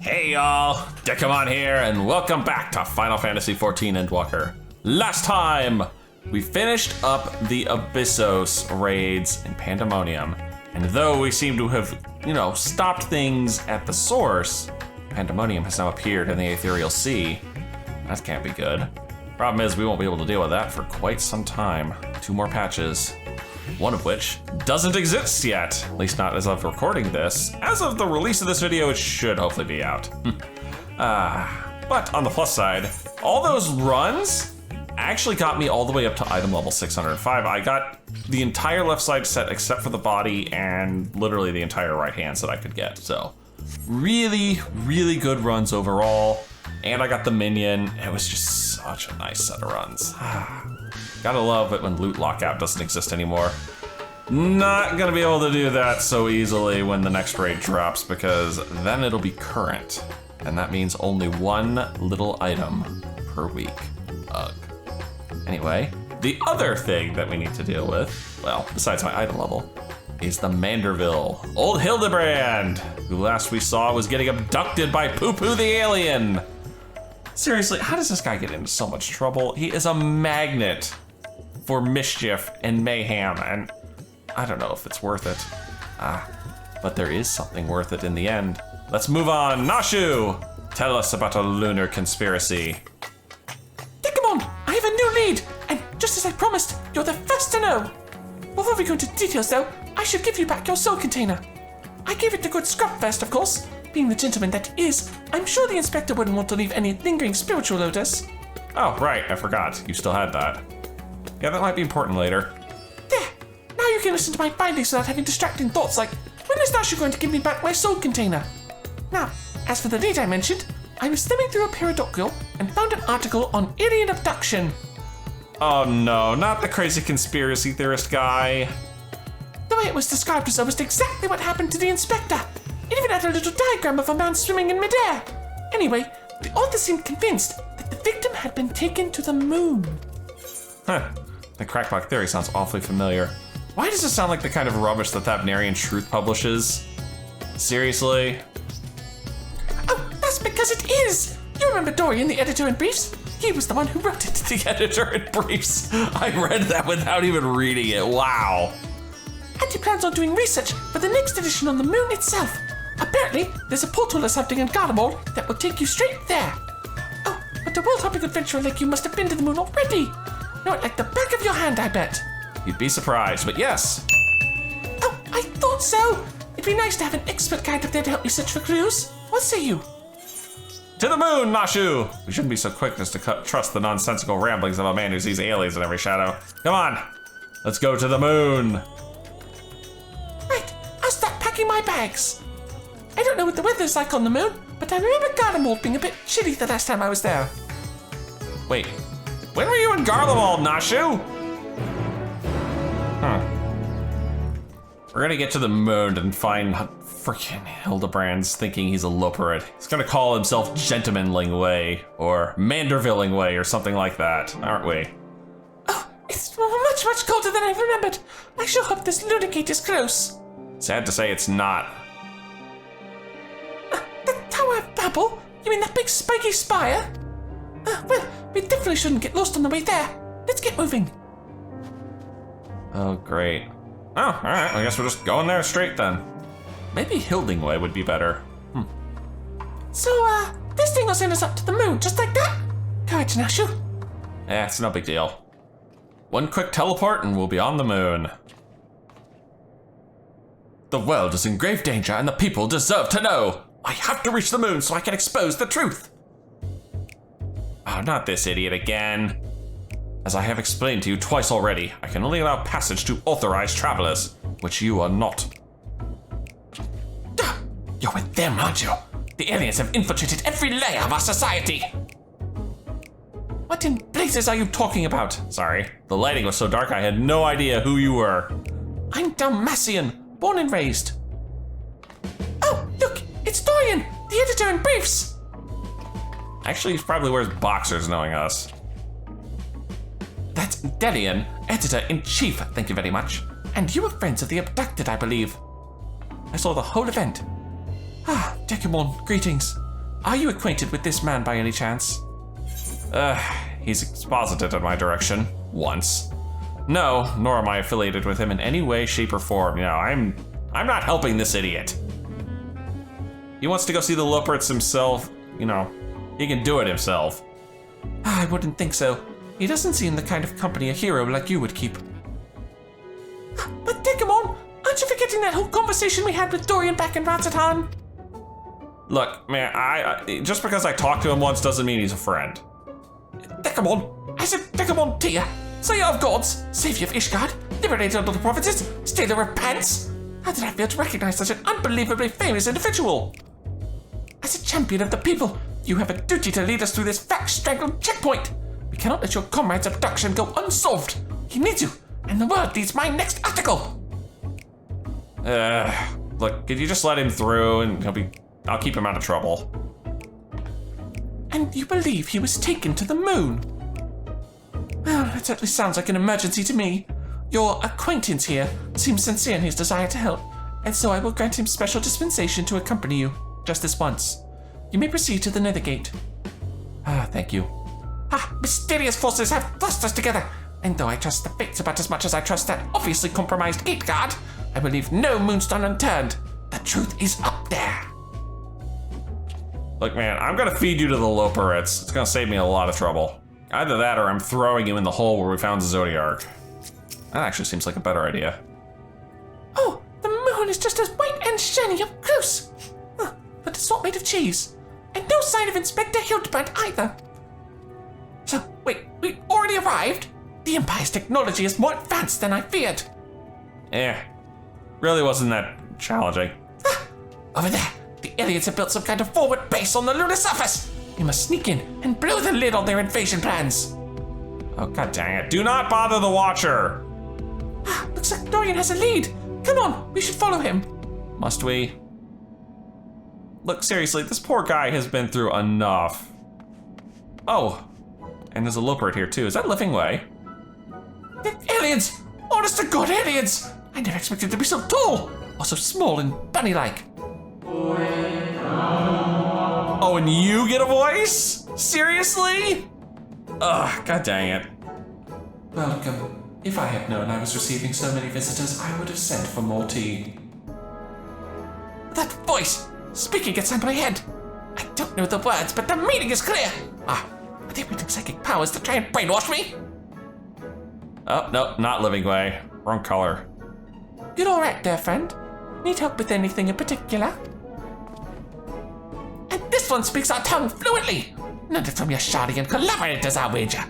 Hey y'all, Dekumon here, and welcome back to Final Fantasy XIV Endwalker. Last time, we finished up the Abyssos raids in Pandemonium, and though we seem to have, stopped things at the source, Pandemonium has now appeared in the Ethereal Sea. That can't be good. Problem is, we won't be able to deal with that for quite some time. 2 more patches. One of which doesn't exist yet, at least not as of recording this. As of the release of this video, it should hopefully be out. But on the plus side, all those runs actually got me all the way up to item level 605. I got the entire left side set except for the body and literally the entire right hand that I could get. So really, really good runs overall. And I got the minion. It was just such a nice set of runs. Gotta love it when loot lockout doesn't exist anymore. Not gonna be able to do that so easily when the next raid drops, because then it'll be current. And that means only 1 little item per week. Ugh. Anyway, the other thing that we need to deal with, well, besides my item level, is the Manderville. Old HILDIBRAND, who last we saw was getting abducted by PuPu the alien. Seriously, how does this guy get into so much trouble? He is a magnet for mischief and mayhem, and I don't know if it's worth it. But there is something worth it in the end. Let's move on. Nashu, tell us about a Lunar Conspiracy. Dekumon, I have a new lead, and just as I promised, you're the first to know. Before we go into details though, I should give you back your soul container. I gave it a good scrub first, of course. Being the gentleman that he is, I'm sure the inspector wouldn't want to leave any lingering spiritual odors. Oh, right, I forgot. You still had that. Yeah, that might be important later. There, now you can listen to my findings without having distracting thoughts like, when is Nashu going to give me back my soul container? Now, as for the lead I mentioned, I was thumbing through a periodical and found an article on alien abduction. Oh no, not the crazy conspiracy theorist guy. The way it was described was almost exactly what happened to the inspector. It even had a little diagram of a man swimming in midair. Anyway, the author seemed convinced that the victim had been taken to the moon. Huh, the crackpot theory sounds awfully familiar. Why does it sound like the kind of rubbish that Thabnarian Truth publishes? Seriously? Oh, that's because it is! You remember Dorian, the editor-in-briefs? He was the one who wrote it. The editor-in-briefs? I read that without even reading it, wow. And he plans on doing research for the next edition on the moon itself. Apparently, there's a portal or something in Garlemald that will take you straight there. Oh, but the world-hopping adventurer like you must have been to the moon already. Know it like the back of your hand, I bet. You'd be surprised, but yes. Oh, I thought so. It'd be nice to have an expert guide up there to help me search for clues. What say you? To the moon, Nashu! We shouldn't be so quick as to trust the nonsensical ramblings of a man who sees aliens in every shadow. Come on, let's go to the moon. Right, I'll start packing my bags. I don't know what the weather's like on the moon, but I remember Garlemald being a bit chilly the last time I was there. Wait, when were you in Garlemald, Nashu? We're gonna get to the moon and find freaking Hildibrand's thinking he's a loperate. He's gonna call himself Gentleman Lingwei or Manderville Lingwei or something like that, aren't we? Oh, it's much, much colder than I remembered. I sure hope this lunar gate is close. Sad to say it's not. The Tower of Babel? You mean that big spiky spire? Well, we definitely shouldn't get lost on the way there. Let's get moving. Oh, great. Oh, all right, I guess we're just going there straight then. Maybe Hildingway would be better. So, this thing will send us up to the moon, just like that? Courage, Nashu. Eh, it's no big deal. 1 quick teleport and we'll be on the moon. The world is in grave danger and the people deserve to know. I have to reach the moon so I can expose the truth. Oh, not this idiot again. As I have explained to you twice already, I can only allow passage to authorized travelers, which you are not. You're with them, aren't you? The aliens have infiltrated every layer of our society. What in blazes are you talking about? Sorry, the lighting was so dark I had no idea who you were. I'm Dalmatian, born and raised. Oh, look, it's Dorian, the editor-in-briefs. Actually, he probably wears boxers knowing us. That's Delian, editor-in-chief, thank you very much. And you were friends of the abducted, I believe. I saw the whole event. Ah, Dekumon, greetings. Are you acquainted with this man by any chance? He's exposited in my direction once. No, nor am I affiliated with him in any way, shape, or form. You know, I'm not helping this idiot. He wants to go see the Loperts himself. You know, he can do it himself. I wouldn't think so. He doesn't seem the kind of company a hero like you would keep. But Dekumon, aren't you forgetting that whole conversation we had with Dorian back in Rattatan? Look, man, I just because I talked to him once doesn't mean he's a friend. Dekumon, I said Dekumon to you. Slayer of gods, savior of Ishgard, liberator of the provinces, stealer of pants. How did I fail to recognize such an unbelievably famous individual? As a champion of the people, you have a duty to lead us through this fact-strangled checkpoint. We cannot let your comrade's abduction go unsolved. He needs you, and the world needs my next article. Look, could you just let him through and I'll keep him out of trouble. And you believe he was taken to the moon? Well, that certainly sounds like an emergency to me. Your acquaintance here seems sincere in his desire to help, and so I will grant him special dispensation to accompany you, just this once. You may proceed to the Nethergate. Thank you. Mysterious forces have thrust us together, and though I trust the fates about as much as I trust that obviously compromised gate guard, I will leave no moonstone unturned. The truth is up there. Look, man, I'm gonna feed you to the Loperits. It's gonna save me a lot of trouble. Either that or I'm throwing you in the hole where we found the Zodiark. That actually seems like a better idea. Oh, the moon is just as white and shiny up close. But it's not made of cheese. And no sign of Inspector Hildebrand either. So, wait, we already arrived? The Empire's technology is more advanced than I feared. Really wasn't that challenging. Over there, the aliens have built some kind of forward base on the lunar surface. We must sneak in and blow the lid on their invasion plans. Oh, god dang it. Do not bother the Watcher. Looks like Dorian has a lead. Come on, we should follow him. Must we? Look, seriously, this poor guy has been through enough. Oh, and there's a Loperit here too. Is that Living Way? The aliens! Honest to God, aliens! I never expected to be so tall, or so small and bunny-like. Oh, and you get a voice? Seriously? Ugh, god dang it. Welcome. If I had known I was receiving so many visitors, I would have sent for more tea. That voice! Speaking inside my head! I don't know the words, but the meaning is clear! Are they using psychic powers to try and brainwash me? Oh, no, not Living Way. Wrong color. You're alright there, friend. Need help with anything in particular? And this one speaks our tongue fluently! None from your Shardian collaborators, I'll wager.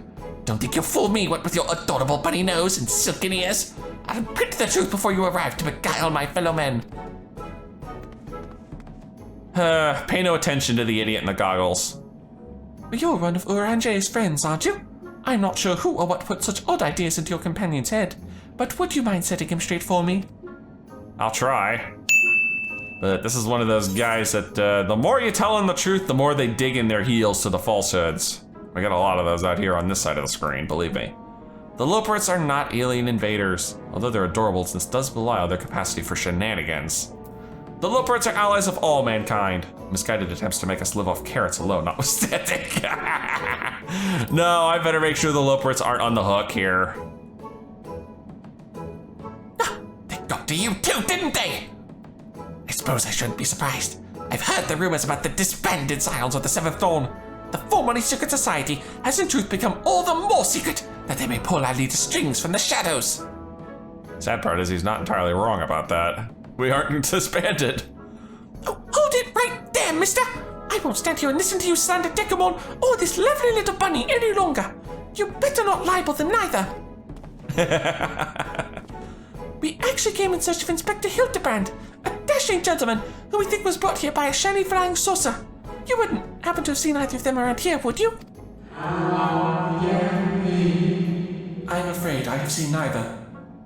Don't think you'll fool me, what with your adorable bunny nose and silken ears. I'll print the truth before you arrive to beguile my fellow men. Pay no attention to the idiot in the goggles. You're one of Uranje's friends, aren't you? I'm not sure who or what put such odd ideas into your companion's head, but would you mind setting him straight for me? I'll try. But this is one of those guys that the more you tell them the truth, the more they dig in their heels to the falsehoods. We got a lot of those out here on this side of the screen, believe me. The Loperits are not alien invaders, although they're adorable, this does belie on their capacity for shenanigans. The Loperits are allies of all mankind. Misguided attempts to make us live off carrots alone notwithstanding. No, I better make sure the Loperits aren't on the hook here. They got to you too, didn't they? I suppose I shouldn't be surprised. I've heard the rumors about the disbanded Scions of the Seventh Dawn. The formerly secret society has in truth become all the more secret that they may pull our leader's strings from the shadows. Sad part is he's not entirely wrong about that. We aren't disbanded. Oh, hold it right there, mister! I won't stand here and listen to you slander Dekumon or this lovely little bunny any longer. You better not libel them neither. We actually came in search of Inspector Hildebrand, a dashing gentleman who we think was brought here by a shiny flying saucer. You wouldn't happen to have seen either of them around here, would you? I'm afraid I have seen neither.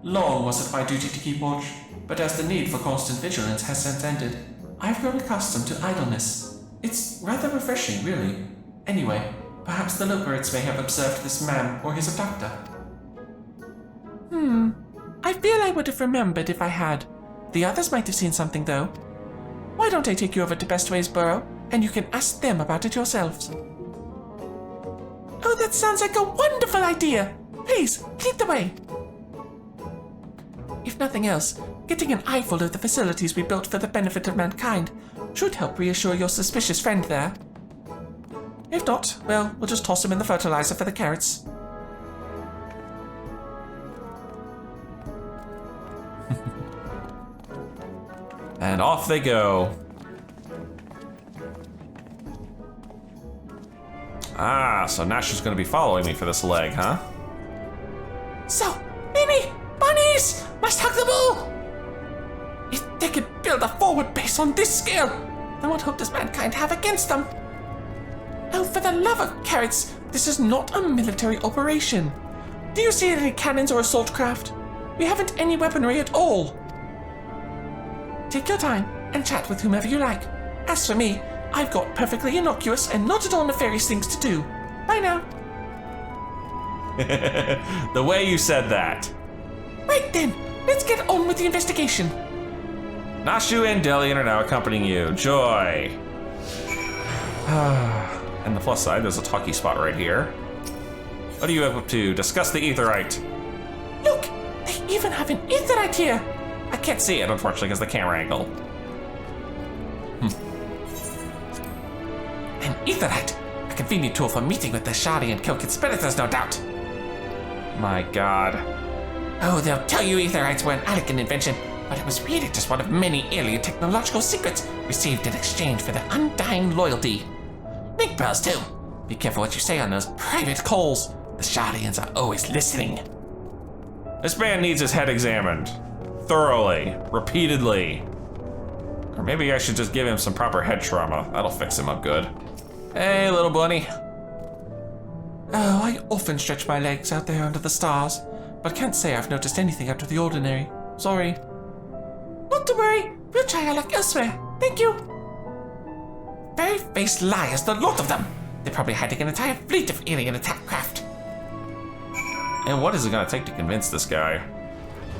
Long was it my duty to keep watch, but as the need for constant vigilance has since ended, I've grown accustomed to idleness. It's rather refreshing, really. Anyway, perhaps the Loperits may have observed this man or his abductor. I feel I would have remembered if I had. The others might have seen something, though. Why don't I take you over to Bestway's burrow? and you can ask them about it yourselves. Oh, that sounds like a wonderful idea! Please, lead the way. If nothing else, getting an eyeful of the facilities we built for the benefit of mankind should help reassure your suspicious friend there. If not, well, we'll just toss him in the fertilizer for the carrots. And off they go. Ah, so Nash is going to be following me for this leg, huh? So, Mimi, bunnies, must hug them all! If they could build a forward base on this scale, then what hope does mankind have against them? Oh, for the love of carrots, this is not a military operation. Do you see any cannons or assault craft? We haven't any weaponry at all. Take your time and chat with whomever you like. As for me, I've got perfectly innocuous and not at all nefarious things to do. Bye now. The way you said that. Right then, let's get on with the investigation. Nashu and Delian are now accompanying you. Joy. And the plus side, there's a talkie spot right here. What are you up to? Discuss the aetherite. Look, they even have an aetherite here. I can't see it, unfortunately, because the camera angle. An aetherite, a convenient tool for meeting with the shoddy and co-conspirators, no doubt. My god. Oh, they'll tell you aetherites were an elegant invention, but it was really just one of many alien technological secrets received in exchange for their undying loyalty. Make pearls too. Be careful what you say on those private calls. The Shardians are always listening. This man needs his head examined. Thoroughly. Repeatedly. Or maybe I should just give him some proper head trauma. That'll fix him up good. Hey, little bunny. Oh, I often stretch my legs out there under the stars, but can't say I've noticed anything out of the ordinary. Sorry. Not to worry. We'll try our luck elsewhere. Thank you. Very-faced liars, the lot of them. They're probably hiding an entire fleet of alien attack craft. And what is it gonna take to convince this guy?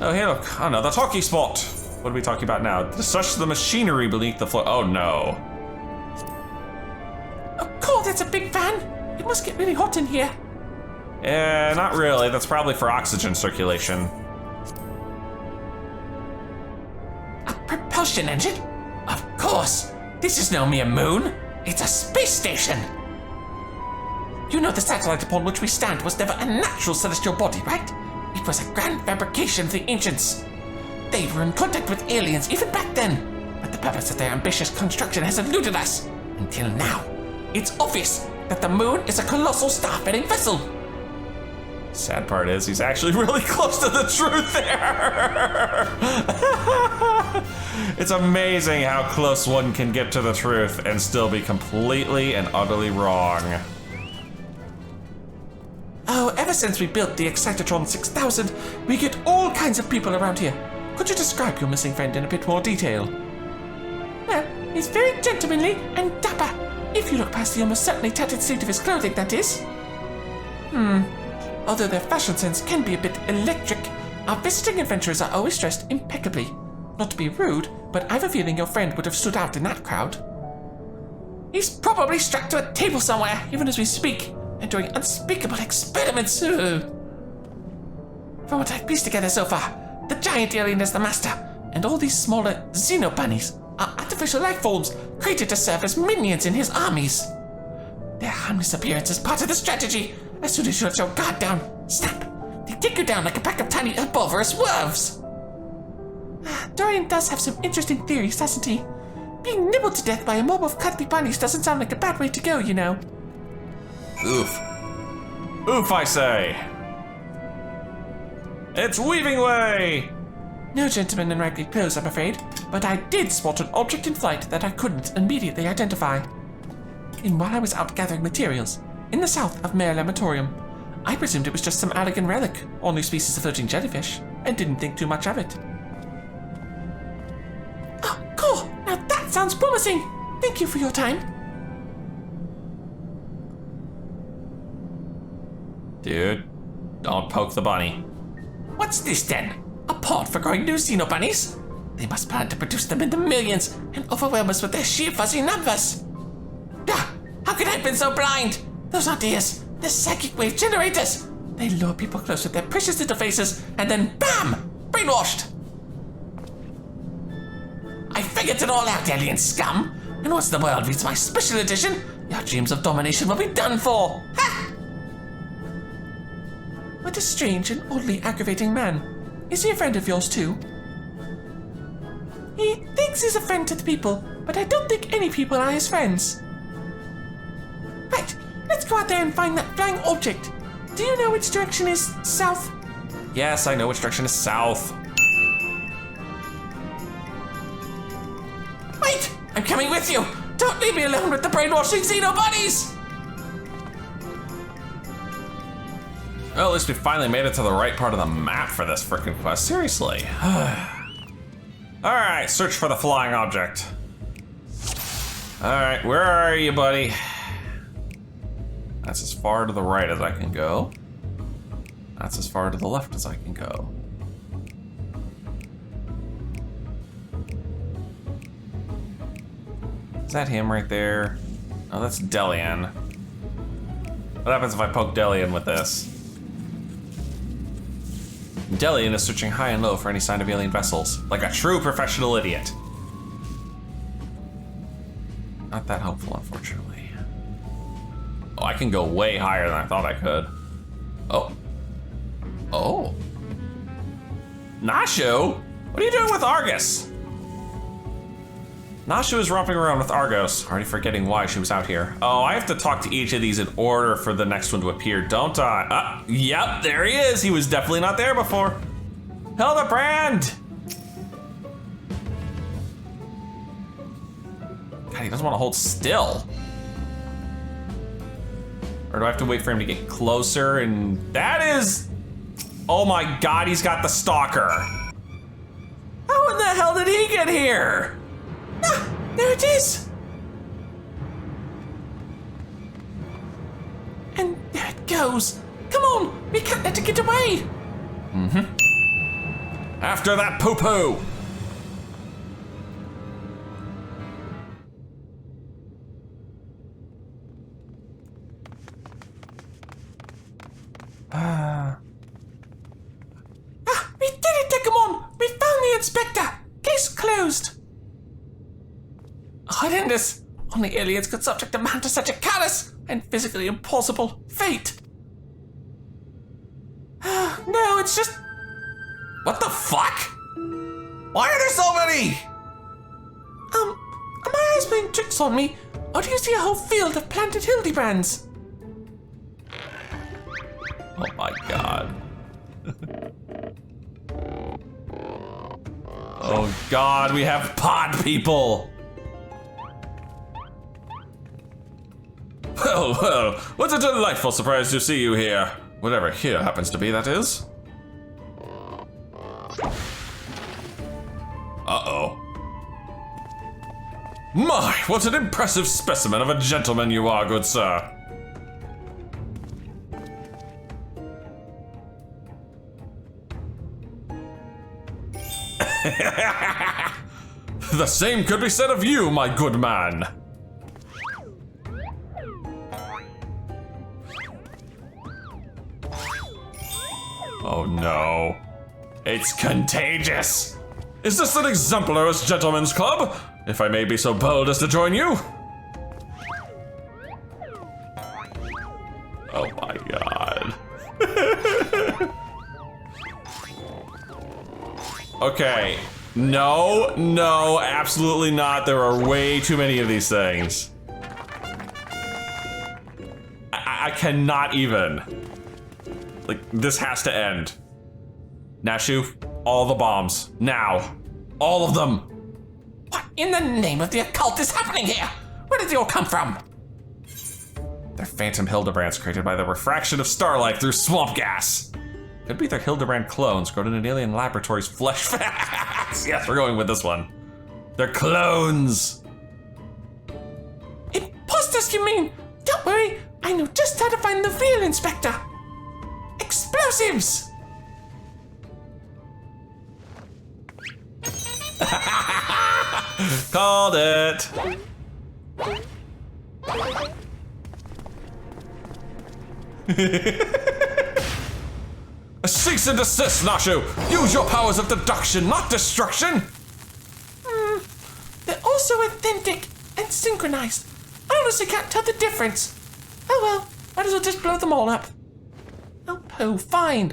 Oh, hey, look, another talkie spot. What are we talking about now? Such the machinery beneath the floor. Oh, no. Oh, cool, that's a big fan. It must get really hot in here. Not really. That's probably for oxygen circulation. A propulsion engine? Of course. This is no mere moon. It's a space station. You know the satellite upon which we stand was never a natural celestial body, right? It was a grand fabrication of the ancients. They were in contact with aliens even back then, but the purpose of their ambitious construction has eluded us. Until now, it's obvious that the moon is a colossal star-bearing vessel. Sad part is, he's actually really close to the truth there. It's amazing how close one can get to the truth and still be completely and utterly wrong. Oh, ever since we built the Excitatron 6000, we get all kinds of people around here. Could you describe your missing friend in a bit more detail? Well, he's very gentlemanly and dapper. If you look past the almost certainly tattered state of his clothing, that is. Although their fashion sense can be a bit electric, our visiting adventurers are always dressed impeccably. Not to be rude, but I have a feeling your friend would have stood out in that crowd. He's probably strapped to a table somewhere, even as we speak, and doing unspeakable experiments. From what I've pieced together so far, the giant alien is the master, and all these smaller xenobunnies are artificial life forms created to serve as minions in his armies. Their harmless appearance is part of the strategy. As soon as you let your guard down, snap, they take you down like a pack of tiny herbivorous wolves. Dorian does have some interesting theories, doesn't he? Being nibbled to death by a mob of cuddly bunnies doesn't sound like a bad way to go, you know. Oof. Oof, I say. It's weaving way! No gentleman in ragged clothes, I'm afraid, but I did spot an object in flight that I couldn't immediately identify. And while I was out gathering materials, in the south of Mare Lamatorium, I presumed it was just some elegant relic, or new species of floating jellyfish, and didn't think too much of it. Oh, cool! Now that sounds promising! Thank you for your time. Dude, don't poke the bunny. What's this then? A pod for growing new xenobunnies? They must plan to produce them in the millions and overwhelm us with their sheer fuzzy numbers. could I have been so blind? Those aren't ears. They're psychic wave generators. They lure people close with their precious little faces, and then BAM! Brainwashed! I figured it all out, alien scum. And once the world reads my special edition, your dreams of domination will be done for. Ha! What a strange and oddly aggravating man. Is he a friend of yours too? He thinks he's a friend to the people, but I don't think any people are his friends. Right, let's go out there and find that flying object. Do you know which direction is south? Yes, I know which direction is south. Wait, I'm coming with you. Don't leave me alone with the brainwashing Xeno buddies. Well, at least we finally made it to the right part of the map for this frickin' quest. Seriously. Alright, search for the flying object. Alright, where are you, buddy? That's as far to the right as I can go. That's as far to the left as I can go. Is that him right there? Oh, that's Delian. What happens if I poke Delian with this? Delian is searching high and low for any sign of alien vessels, like a true professional idiot. Not that helpful, unfortunately. Oh, I can go way higher than I thought I could. Oh. Oh. Nashu? What are you doing with Argus? Nashu is romping around with Argos, already forgetting why she was out here. Oh, I have to talk to each of these in order for the next one to appear, don't I? Yep, there he is. He was definitely not there before. HILDIBRAND! God, he doesn't want to hold still. Or do I have to wait for him to get closer? And that is... Oh my God, he's got the stalker. How in the hell did he get here? Ah, there it is! And there it goes. Come on, we can't let it get away! After that PuPu! We did it, Dekumon! We found the inspector! Case closed! Hide in this! Only aliens could subject a man to such a callous and physically impossible fate! No, it's just... What the fuck? Why are there so many? Are my eyes playing tricks on me? Or do you see a whole field of planted HILDIBRANDs? Oh my God. Oh God, we have pod people. Well, what a delightful surprise to see you here. Whatever here happens to be, that is. Uh-oh. My, what an impressive specimen of a gentleman you are, good sir. The same could be said of you, my good man. Oh no. It's contagious. Is this an exemplarous gentleman's club? If I may be so bold as to join you? Oh my God. Okay. No, no, absolutely not. There are way too many of these things. I cannot even. Like, this has to end. Nashu, all the bombs, now. All of them. What in the name of the occult is happening here? Where did they all come from? They're phantom HILDIBRANDs created by the refraction of starlight through swamp gas. Could be their HILDIBRAND clones grown in an alien laboratory's flesh. Yes, we're going with this one. They're clones. Imposters, you mean? Don't worry, I know just how to find the real inspector. Explosives! Called it. Cease and desist, Nashu! Use your powers of deduction, not destruction! They're also authentic and synchronized. I honestly can't tell the difference. Oh well, might as well just blow them all up. Oh, fine.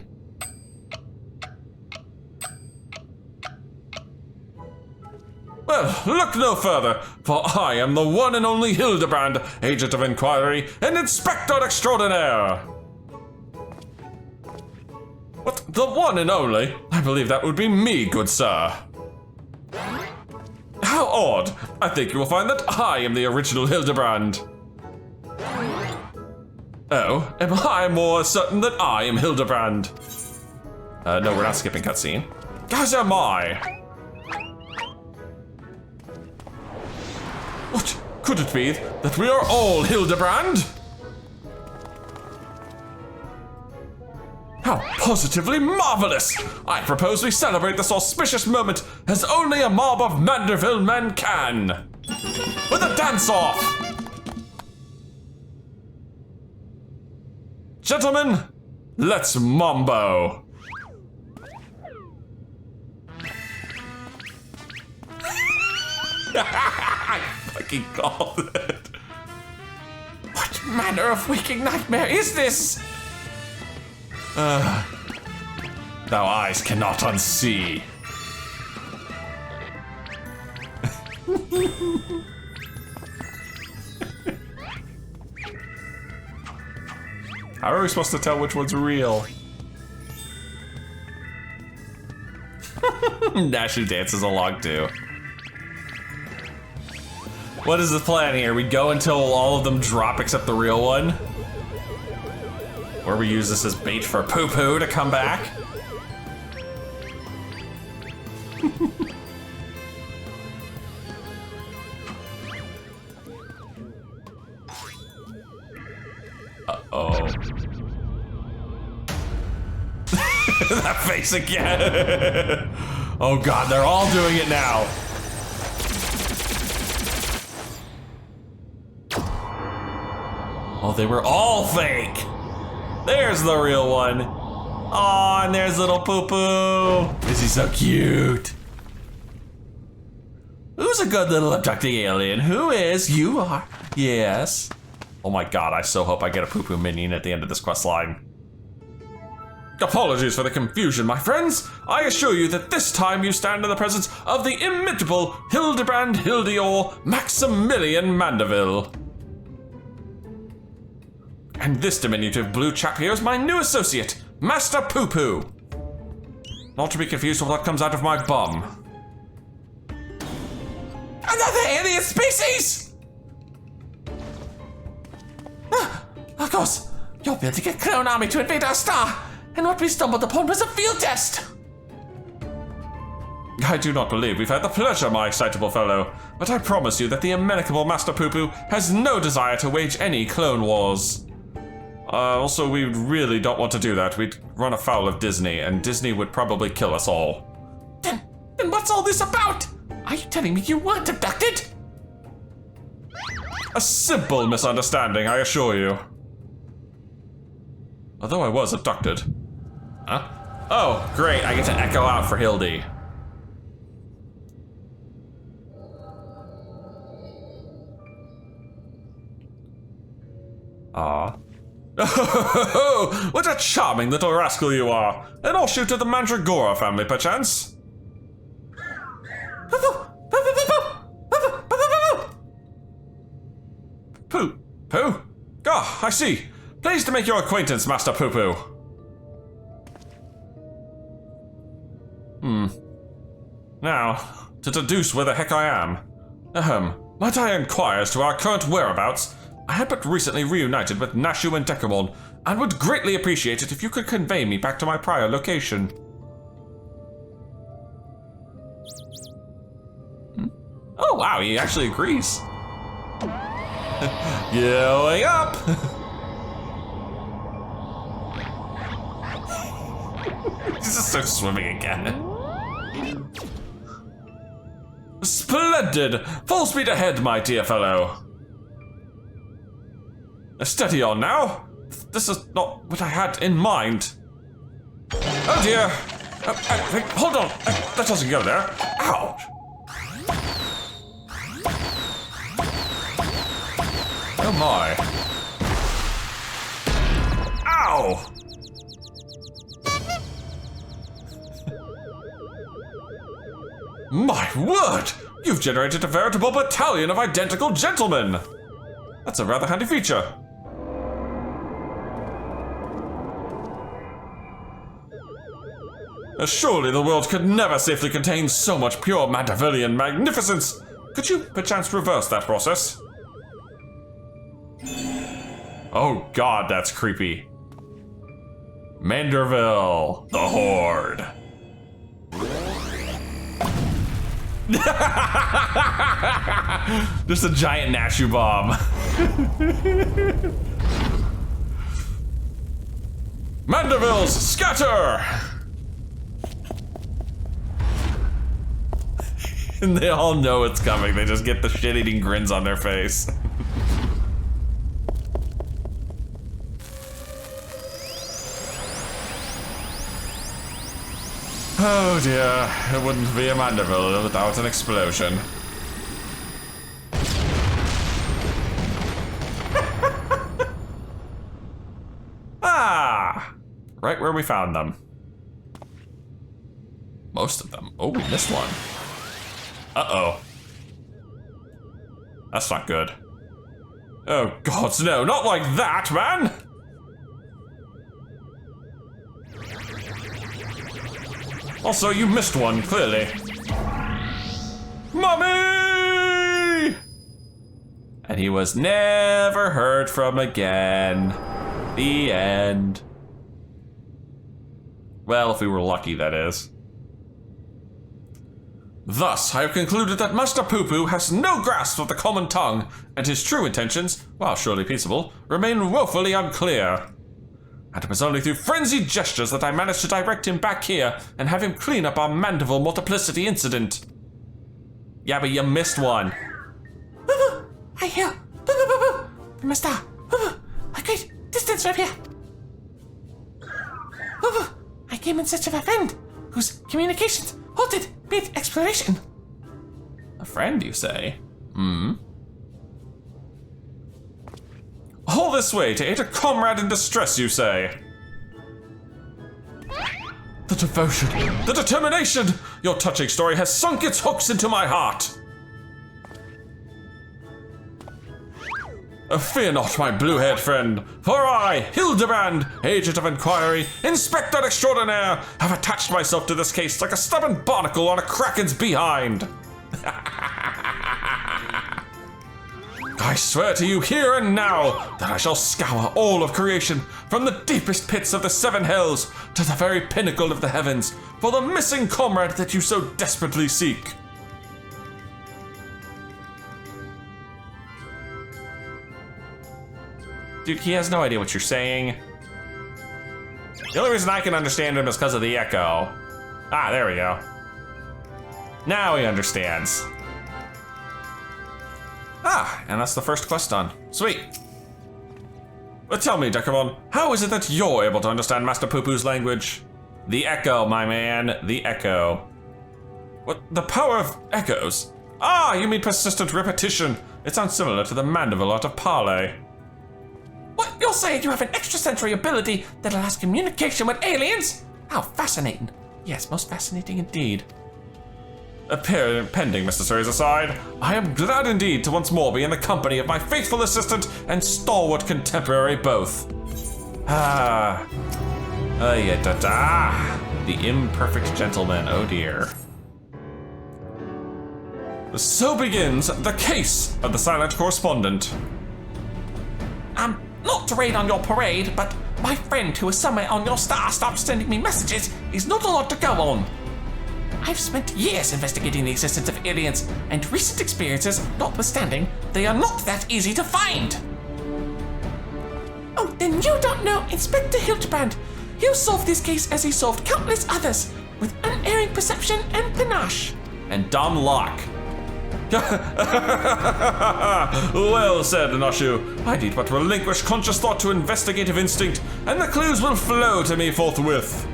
Well, look no further, for I am the one and only Hildibrand, Agent of Inquiry and Inspector Extraordinaire. What, the one and only? I believe that would be me, good sir. How odd. I think you will find that I am the original Hildibrand. Oh, am I more certain that I am Hildibrand? No, we're not skipping cutscene. As am I. What? Could it be that we are all Hildibrand? How positively marvelous! I propose we celebrate this auspicious moment as only a mob of Manderville men can! With a dance-off! Gentlemen, let's mambo! I fucking called it. What manner of waking nightmare is this? Thou eyes cannot unsee. How are we supposed to tell which one's real? Nashu dances along too. What is the plan here? We go until all of them drop except the real one? Or we use this as bait for PuPu to come back? Uh-oh. That face again. Oh god, they're all doing it now. Oh, they were all fake. There's the real one. Aw, and there's little PuPu. Is he so cute? Who's a good little abducting alien? Who is? You are. Yes. Oh my god, I so hope I get a PuPu minion at the end of this quest line. Apologies for the confusion, my friends. I assure you that this time you stand in the presence of the imitable Hildibrand Hildior Maximilian Manderville. And this diminutive blue chap here is my new associate, Master PuPu. Not to be confused with what comes out of my bum. Another alien species! Of course, you're building a clone army to invade our star, and what we stumbled upon was a field test. I do not believe we've had the pleasure, my excitable fellow, but I promise you that the immaculable Master PuPu has no desire to wage any clone wars. Also, we really don't want to do that. We'd run afoul of Disney, and Disney would probably kill us all. Then what's all this about? Are you telling me you weren't abducted? A simple misunderstanding, I assure you. Although I was abducted. Huh? Oh, great, I get to echo out for Hildy. Ah. Oh, what a charming little rascal you are! An offshoot of the Mandragora family, perchance? PuPu? Ah, I see. Pleased to make your acquaintance, Master PuPu. Now, to deduce where the heck I am. Might I inquire as to our current whereabouts? I had but recently reunited with Nashu and Dekumon, and would greatly appreciate it if you could convey me back to my prior location. Oh wow, he actually agrees. Going up! He's just so swimming again. Splendid! Full speed ahead, my dear fellow. Steady on now. This is not what I had in mind. Oh dear. Hold on. That doesn't go there. Ouch. Oh my. Ow. My word! You've generated a veritable battalion of identical gentlemen! That's a rather handy feature. Surely the world could never safely contain so much pure Mandervillian magnificence! Could you perchance reverse that process? Oh god, that's creepy. Manderville, the Horde. Just a giant Nashu bomb. Mandervilles, scatter! And they all know it's coming. They just get the shit-eating grins on their face. Oh dear, it wouldn't be a Manderville without an explosion. Ah! Right where we found them. Most of them. Oh, we missed one. Uh-oh. That's not good. Oh gods, no, not like that, man! Also, you missed one, clearly. Mommy! And he was never heard from again. The end. Well, if we were lucky, that is. Thus, I have concluded that Master PuPu has no grasp of the common tongue, and his true intentions, while surely peaceable, remain woefully unclear. And it was only through frenzied gestures that I managed to direct him back here and have him clean up our Manderville multiplicity incident. Yeah, but you missed one. PuPu, I hear. PuPu. We must stop. PuPu, a great distance from here. PuPu, I came in search of a friend whose communications halted mid-exploration. A friend, you say? All this way to aid a comrade in distress, you say? The devotion, the determination! Your touching story has sunk its hooks into my heart. Fear not, my blue-haired friend, for I, Hildebrand, agent of inquiry, inspector extraordinaire, have attached myself to this case like a stubborn barnacle on a kraken's behind. I swear to you here and now that I shall scour all of creation, from the deepest pits of the seven hells to the very pinnacle of the heavens, for the missing comrade that you so desperately seek. Dude, he has no idea what you're saying. The only reason I can understand him is because of the echo. Ah, there we go. Now he understands. Ah, and that's the first quest done. Sweet. But tell me, Dekumon, how is it that you're able to understand Master PuPu's language? The echo, my man, the echo. What, the power of echoes? Ah, you mean persistent repetition. It sounds similar to the Manderville art of parley. What, you're saying you have an extrasensory ability that allows communication with aliens? How fascinating. Yes, most fascinating indeed. Pending Mr. Surrey's aside, I am glad indeed to once more be in the company of my faithful assistant and stalwart contemporary both. The Imperfect Gentleman, oh dear. So begins the case of the silent correspondent. Not to rain on your parade, but my friend who is somewhere on your star stopped sending me messages. Is not a lot to go on. I've spent years investigating the existence of aliens, and recent experiences notwithstanding, they are not that easy to find. Oh, then you don't know Inspector Hildebrand. He'll solve this case as he solved countless others, with unerring perception and panache. And dumb luck. Well said, Nashu. I need but relinquish conscious thought to investigative instinct, and the clues will flow to me forthwith.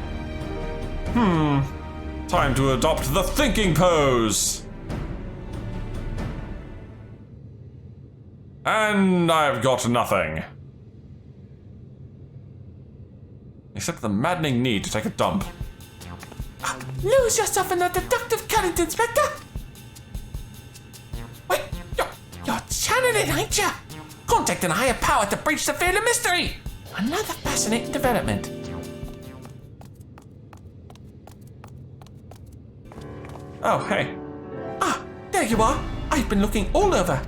Time to adopt the thinking pose. And I've got nothing. Except the maddening need to take a dump. Lose yourself in that deductive current, Inspector! Wait, you're channeling, ain't ya? Contacting a higher power to breach the veil of mystery! Another fascinating development. Oh, hey. Ah, there you are. I've been looking all over.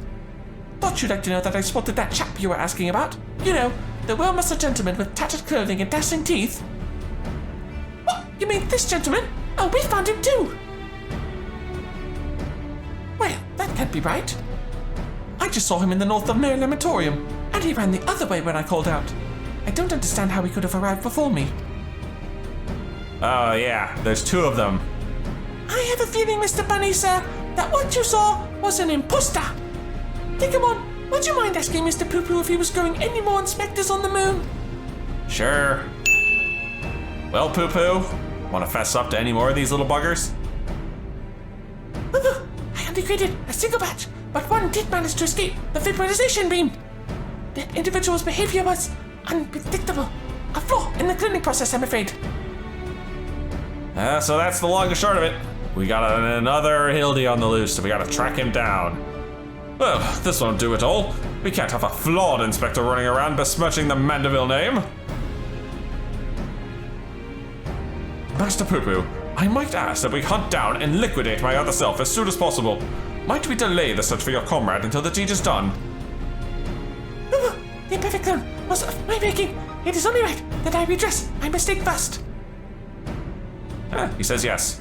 Thought you'd like to know that I spotted that chap you were asking about. You know, the well-muscled gentleman with tattered clothing and dazzling teeth. What? You mean this gentleman? Oh, we found him too! Well, that can't be right. I just saw him in the north of Mare Lamentorium, and he ran the other way when I called out. I don't understand how he could have arrived before me. Oh, yeah, there's two of them. I have a feeling, Mr. Bunny, sir, that what you saw was an imposter. Dekumon, would you mind asking Mr. PuPu if he was going any more inspectors on the moon? Sure. Well, PuPu, want to fess up to any more of these little buggers? I only created a single batch, but one did manage to escape the vaporization beam. The individual's behavior was unpredictable. A flaw in the cleaning process, I'm afraid. So that's the long and short of it. We got another Hildy on the loose, so we gotta track him down. Well, this won't do at all. We can't have a flawed inspector running around besmirching the Manderville name. Master PuPu, I might ask that we hunt down and liquidate my other self as soon as possible. Might we delay the search for your comrade until the deed is done? The imperfect clone was of my making. It is only right that I redress my mistake first. He says yes.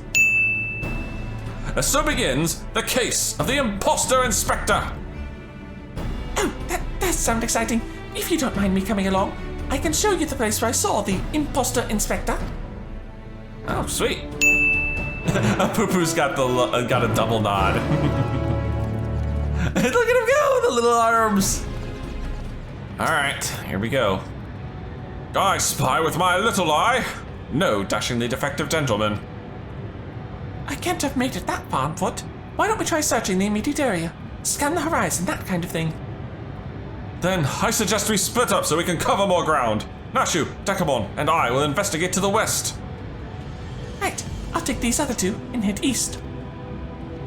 So begins the case of the imposter inspector. Oh, that does sound exciting. If you don't mind me coming along, I can show you the place where I saw the imposter inspector. Oh, sweet. PuPu's got a double nod. Look at him go, the little arms. All right, here we go. I spy with my little eye. No dashingly defective gentleman. I can't have made it that far on foot. Why don't we try searching the immediate area? Scan the horizon, that kind of thing. Then I suggest we split up so we can cover more ground. Nashu, Dekumon, and I will investigate to the west. Right, I'll take these other two and head east.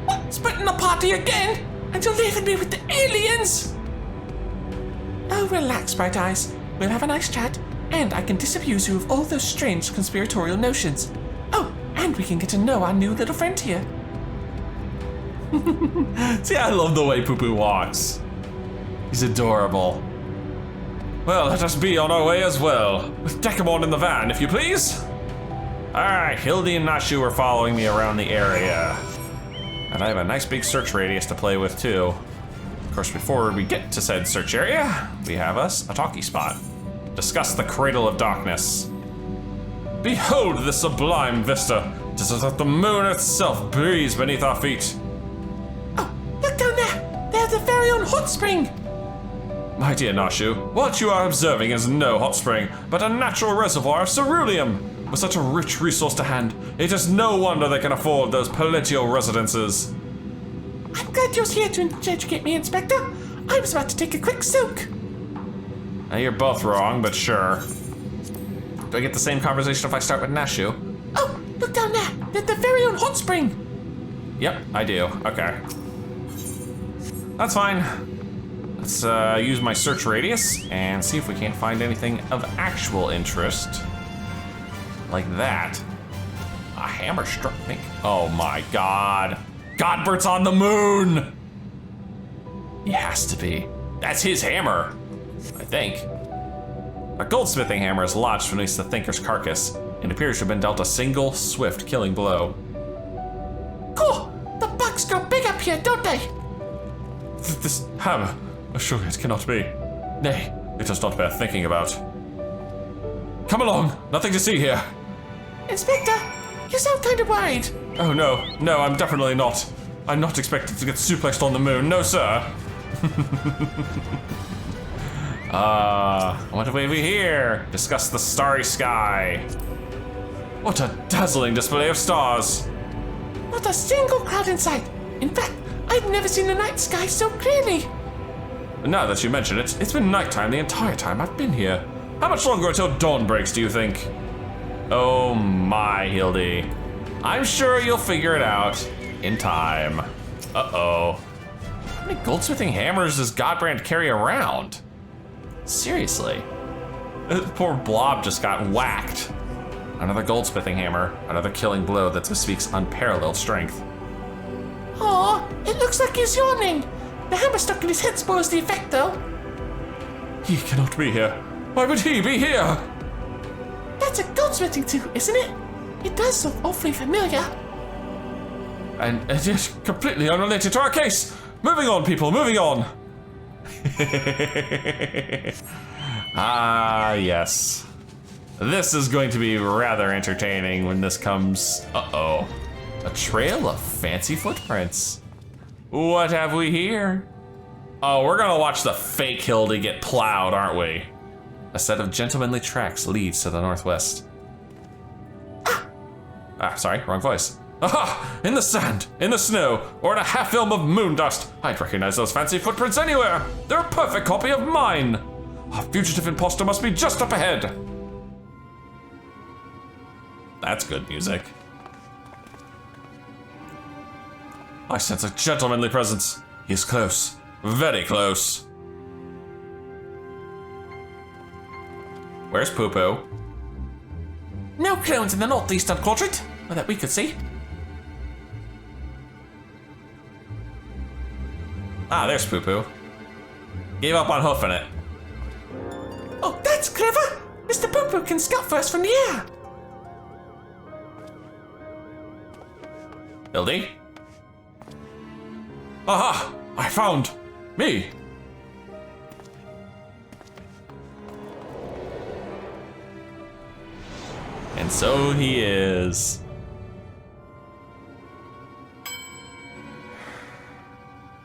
What? Splitting the party again? And you're leaving me with the aliens? Oh, relax, Bright Eyes. We'll have a nice chat, and I can disabuse you of all those strange conspiratorial notions. Oh, and we can get to know our new little friend here. See, I love the way PuPu walks. He's adorable. Well, let us be on our way as well. With Dekumon in the van, if you please. Alright, Hildy and Nashu are following me around the area. And I have a nice big search radius to play with too. Of course, before we get to said search area, we have us a talkie spot. Discuss the Cradle of Darkness. Behold this sublime vista. It is as if the moon itself breathes beneath our feet. Oh, look down there. There's the very own hot spring. My dear Nashu, what you are observing is no hot spring, but a natural reservoir of ceruleum. With such a rich resource to hand, it is no wonder they can afford those palatial residences. I'm glad you're here to educate me, Inspector. I was about to take a quick soak. Now you're both wrong, but sure. Do I get the same conversation if I start with Nashu? Oh, look down there. There's the very own hot spring. Yep, I do. Okay. That's fine. Let's use my search radius and see if we can't find anything of actual interest. Like that. A hammer struck me. Oh my god. Godbert's on the moon! He has to be. That's his hammer, I think. A goldsmithing hammer is lodged beneath the thinker's carcass and appears to have been dealt a single, swift, killing blow. Cool! The bugs grow big up here, don't they? This hammer, surely it cannot be. Nay, it does not bear thinking about. Come along, nothing to see here. Inspector, you sound kind of worried. Oh no, I'm definitely not. I'm not expected to get suplexed on the moon, no sir. What have we here? Discuss the starry sky. What a dazzling display of stars. Not a single cloud in sight. In fact, I've never seen the night sky so clearly. Now that you mention it, it's been nighttime the entire time I've been here. How much longer until dawn breaks, do you think? Oh my, Hildy. I'm sure you'll figure it out in time. Uh-oh. How many goldsmithing hammers does Godbrand carry around? Seriously. This poor blob just got whacked. Another goldsmithing hammer, another killing blow that bespeaks unparalleled strength. Aw, it looks like he's yawning. The hammer stuck in his head spoils the effect, though. He cannot be here. Why would he be here? That's a goldsmithing tool, isn't it? It does look awfully familiar. And yet completely unrelated to our case. Moving on, people, moving on. Ah, yes. This is going to be rather entertaining when this comes. Uh-oh. A trail of fancy footprints. What have we here? Oh, we're gonna watch the fake Hildy get plowed, aren't we? A set of gentlemanly tracks leads to the northwest. Sorry, wrong voice. Aha! In the sand, in the snow, or in a half film of moon dust. I'd recognize those fancy footprints anywhere. They're a perfect copy of mine. A fugitive imposter must be just up ahead. That's good music. I sense a gentlemanly presence. He's close, very close. Where's PuPu? No clones in the northeastern quadrant, or that we could see. Ah, there's PuPu. Gave up on hoofing it. Oh, that's clever! Mr. PuPu can scout for us from the air. Hildy? Aha! I found me. And so he is.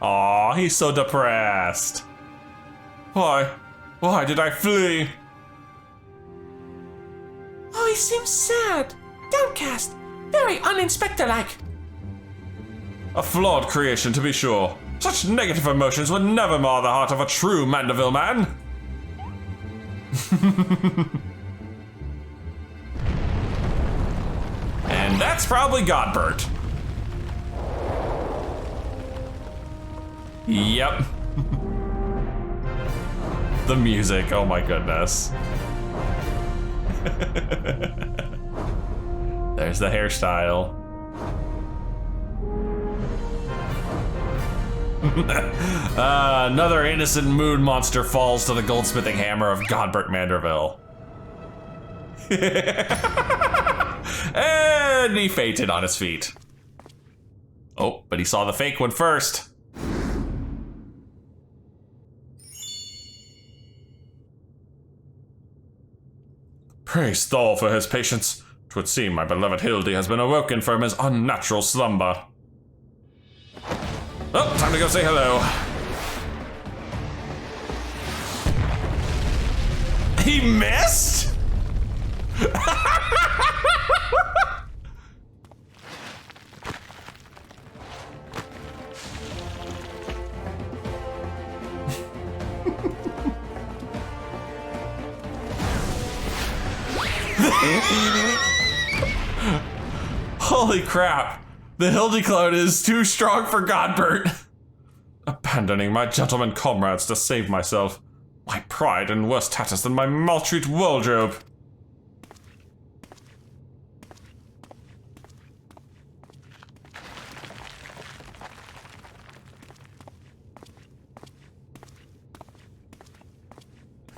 Aw, he's so depressed. Why? Why did I flee? Oh, he seems sad, downcast, very uninspector-like. A flawed creation, to be sure. Such negative emotions would never mar the heart of a true Manderville man. And that's probably Godbert. Yep. The music, oh my goodness. There's the hairstyle. Another innocent moon monster falls to the goldsmithing hammer of Godbert Manderville. And he fainted on his feet. Oh, but he saw the fake one first. Praise Thal for his patience. 'Twould seem my beloved Hildy has been awoken from his unnatural slumber. Oh, time to go say hello. He missed? Holy crap. The Hildy clone is too strong for Godbert. Abandoning my gentleman comrades to save myself. My pride in worse tatters than my maltreat wardrobe.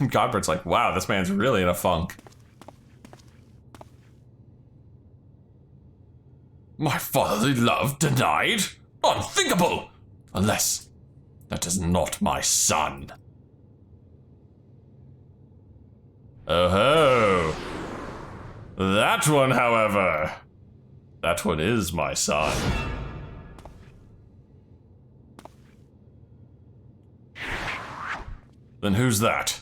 Godbert's like, wow, this man's really in a funk. My fatherly love denied? Unthinkable! Unless that is not my son. Oh ho! That one, however, that one is my son. Then who's that?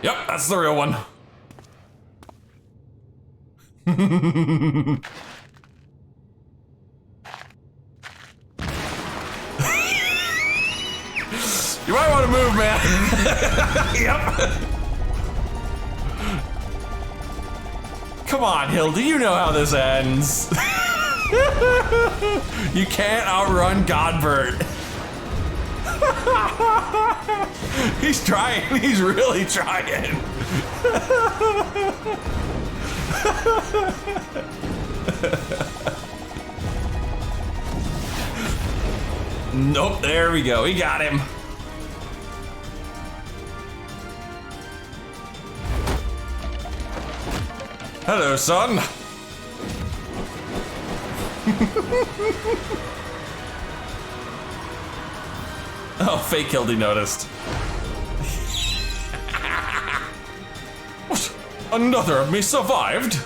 Yep, that's the real one. You might want to move, man. Yep. Come on, Hildy, you know how this ends. You can't outrun Godbert. He's trying, he's really trying. Nope, there we go, he got him. Hello, son. Oh, fake Hildy noticed. What? Another of me survived?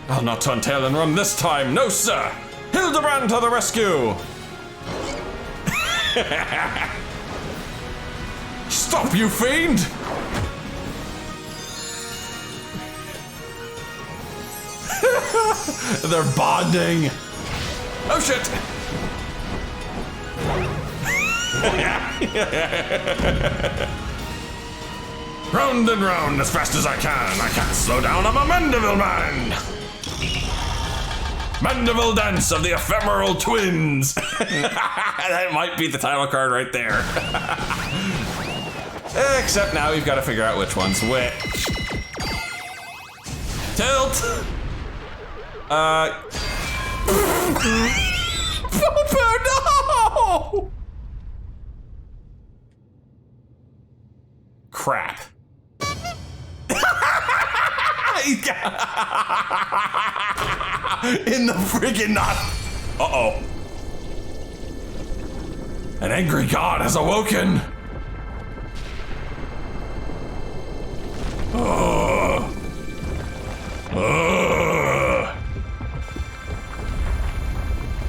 I'll not turn tail and run this time, no sir! Hildibrand to the rescue! Stop, you fiend! They're bonding. Oh shit! Round and round as fast as I can. I can't slow down. I'm a Manderville man. Manderville dance of the ephemeral twins. That might be the title card right there. Except now we've got to figure out which one's which. Tilt. PuPu, no! Crap. In the friggin' knot. Uh-oh. An angry god has awoken.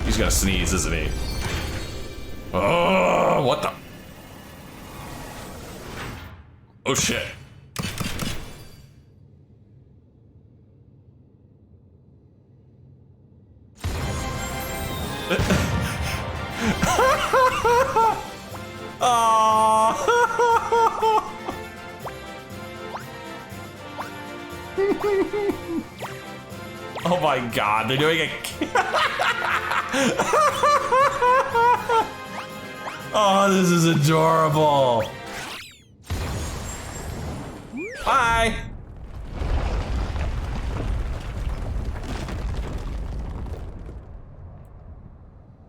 He's gonna sneeze, isn't he? Oh, what the? Oh shit. Oh my god, they're doing a... Oh, this is adorable. Bye.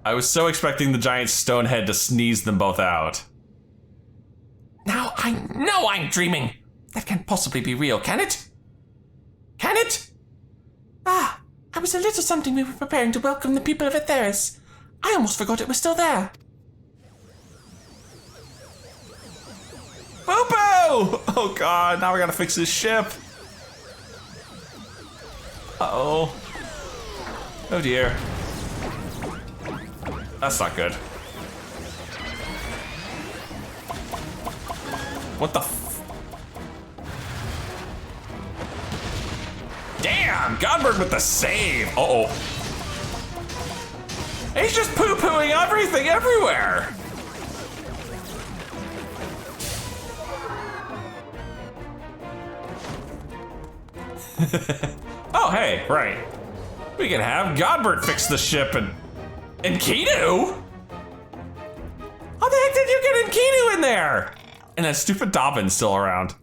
I was so expecting the giant stone head to sneeze them both out. Now I know I'm dreaming. That can't possibly be real, can it? Can it? Ah, I was a little something we were preparing to welcome the people of Aetheris. I almost forgot it was still there. PuPu! Oh god, now we gotta fix this ship. Uh-oh. Oh dear. That's not good. What the f... Damn! Godbert with the save! Uh-oh. He's just poo-pooing everything everywhere! Oh, hey, right. We can have Godbert fix the ship and Kidu? How the heck did you get Kidu in there? And that stupid Dobbin's still around.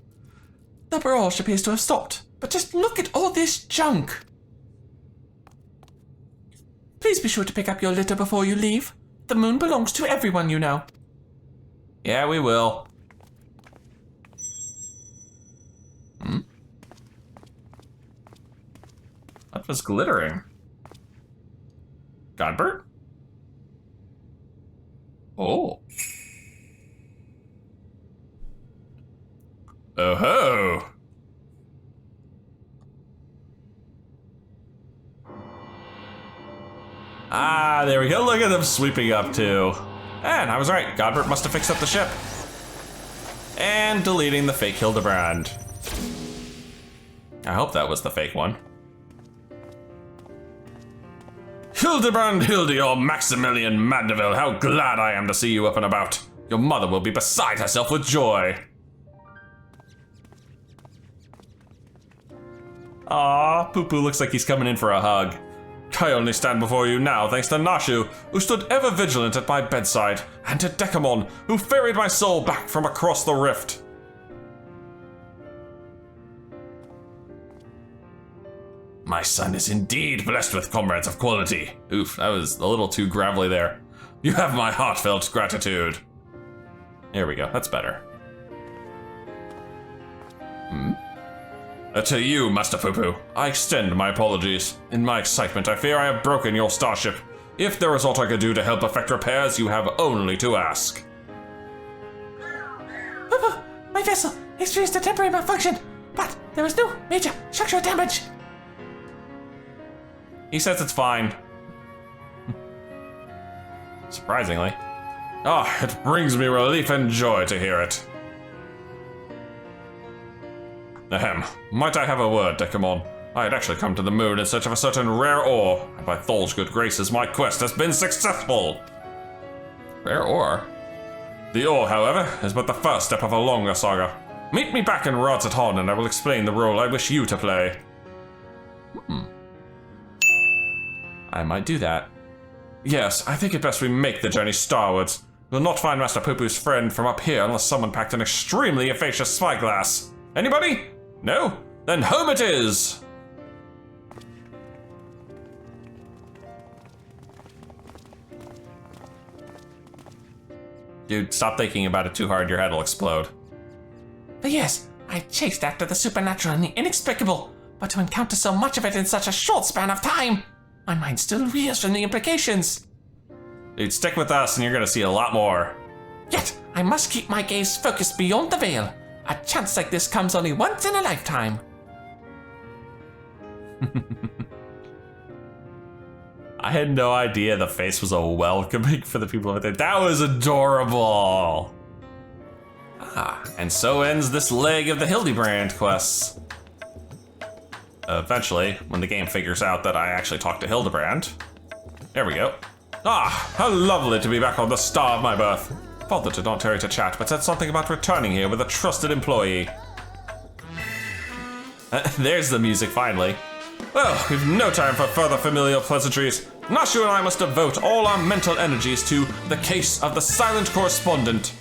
The barrage appears to have stopped, but just look at all this junk. Please be sure to pick up your litter before you leave. The moon belongs to everyone, you know. Yeah, we will. Hmm? What was glittering? Godbert? Oh. Oh ho. Ah, there we go. Look at them sweeping up too. And I was right. Godbert must have fixed up the ship. And deleting the fake Hildebrand. I hope that was the fake one. Hildebrand Hildy or Maximilian Manderville, how glad I am to see you up and about. Your mother will be beside herself with joy. Ah, PuPu looks like he's coming in for a hug. I only stand before you now thanks to Nashu, who stood ever vigilant at my bedside, and to Dekumon, who ferried my soul back from across the rift. My son is indeed blessed with comrades of quality. Oof, that was a little too gravelly there. You have my heartfelt gratitude. There we go, that's better. To you, Master PuPu, I extend my apologies. In my excitement, I fear I have broken your starship. If there is aught I could do to help effect repairs, you have only to ask. PuPu, my vessel experienced a temporary malfunction, but there was no major structural damage. He says it's fine. Surprisingly. Ah, it brings me relief and joy to hear it. Ahem. Might I have a word, Dekumon? I had actually come to the moon in search of a certain rare ore, and by Thol's good graces, my quest has been successful. Rare ore? The ore, however, is but the first step of a longer saga. Meet me back in Radzaton and I will explain the role I wish you to play. I might do that. Yes, I think it best we make the journey starwards. We'll not find Master PuPu's friend from up here unless someone packed an extremely efficacious spyglass. Anybody? No? Then home it is! Dude, stop thinking about it too hard, your head will explode. But yes, I chased after the supernatural and the inexplicable, but to encounter so much of it in such a short span of time, my mind still reels from the implications. Dude, stick with us and you're gonna see a lot more. Yet, I must keep my gaze focused beyond the veil. A chance like this comes only once in a lifetime. I had no idea the face was a welcoming for the people over there. That was adorable. Ah, and so ends this leg of the HILDIBRAND quests. Eventually, when the game figures out that I actually talked to Hildebrand. There we go. Ah, how lovely to be back on the star of my birth. Father did not tarry to chat, but said something about returning here with a trusted employee. There's the music, finally. Well, we've no time for further familial pleasantries. Nashu and I must devote all our mental energies to the case of the silent correspondent.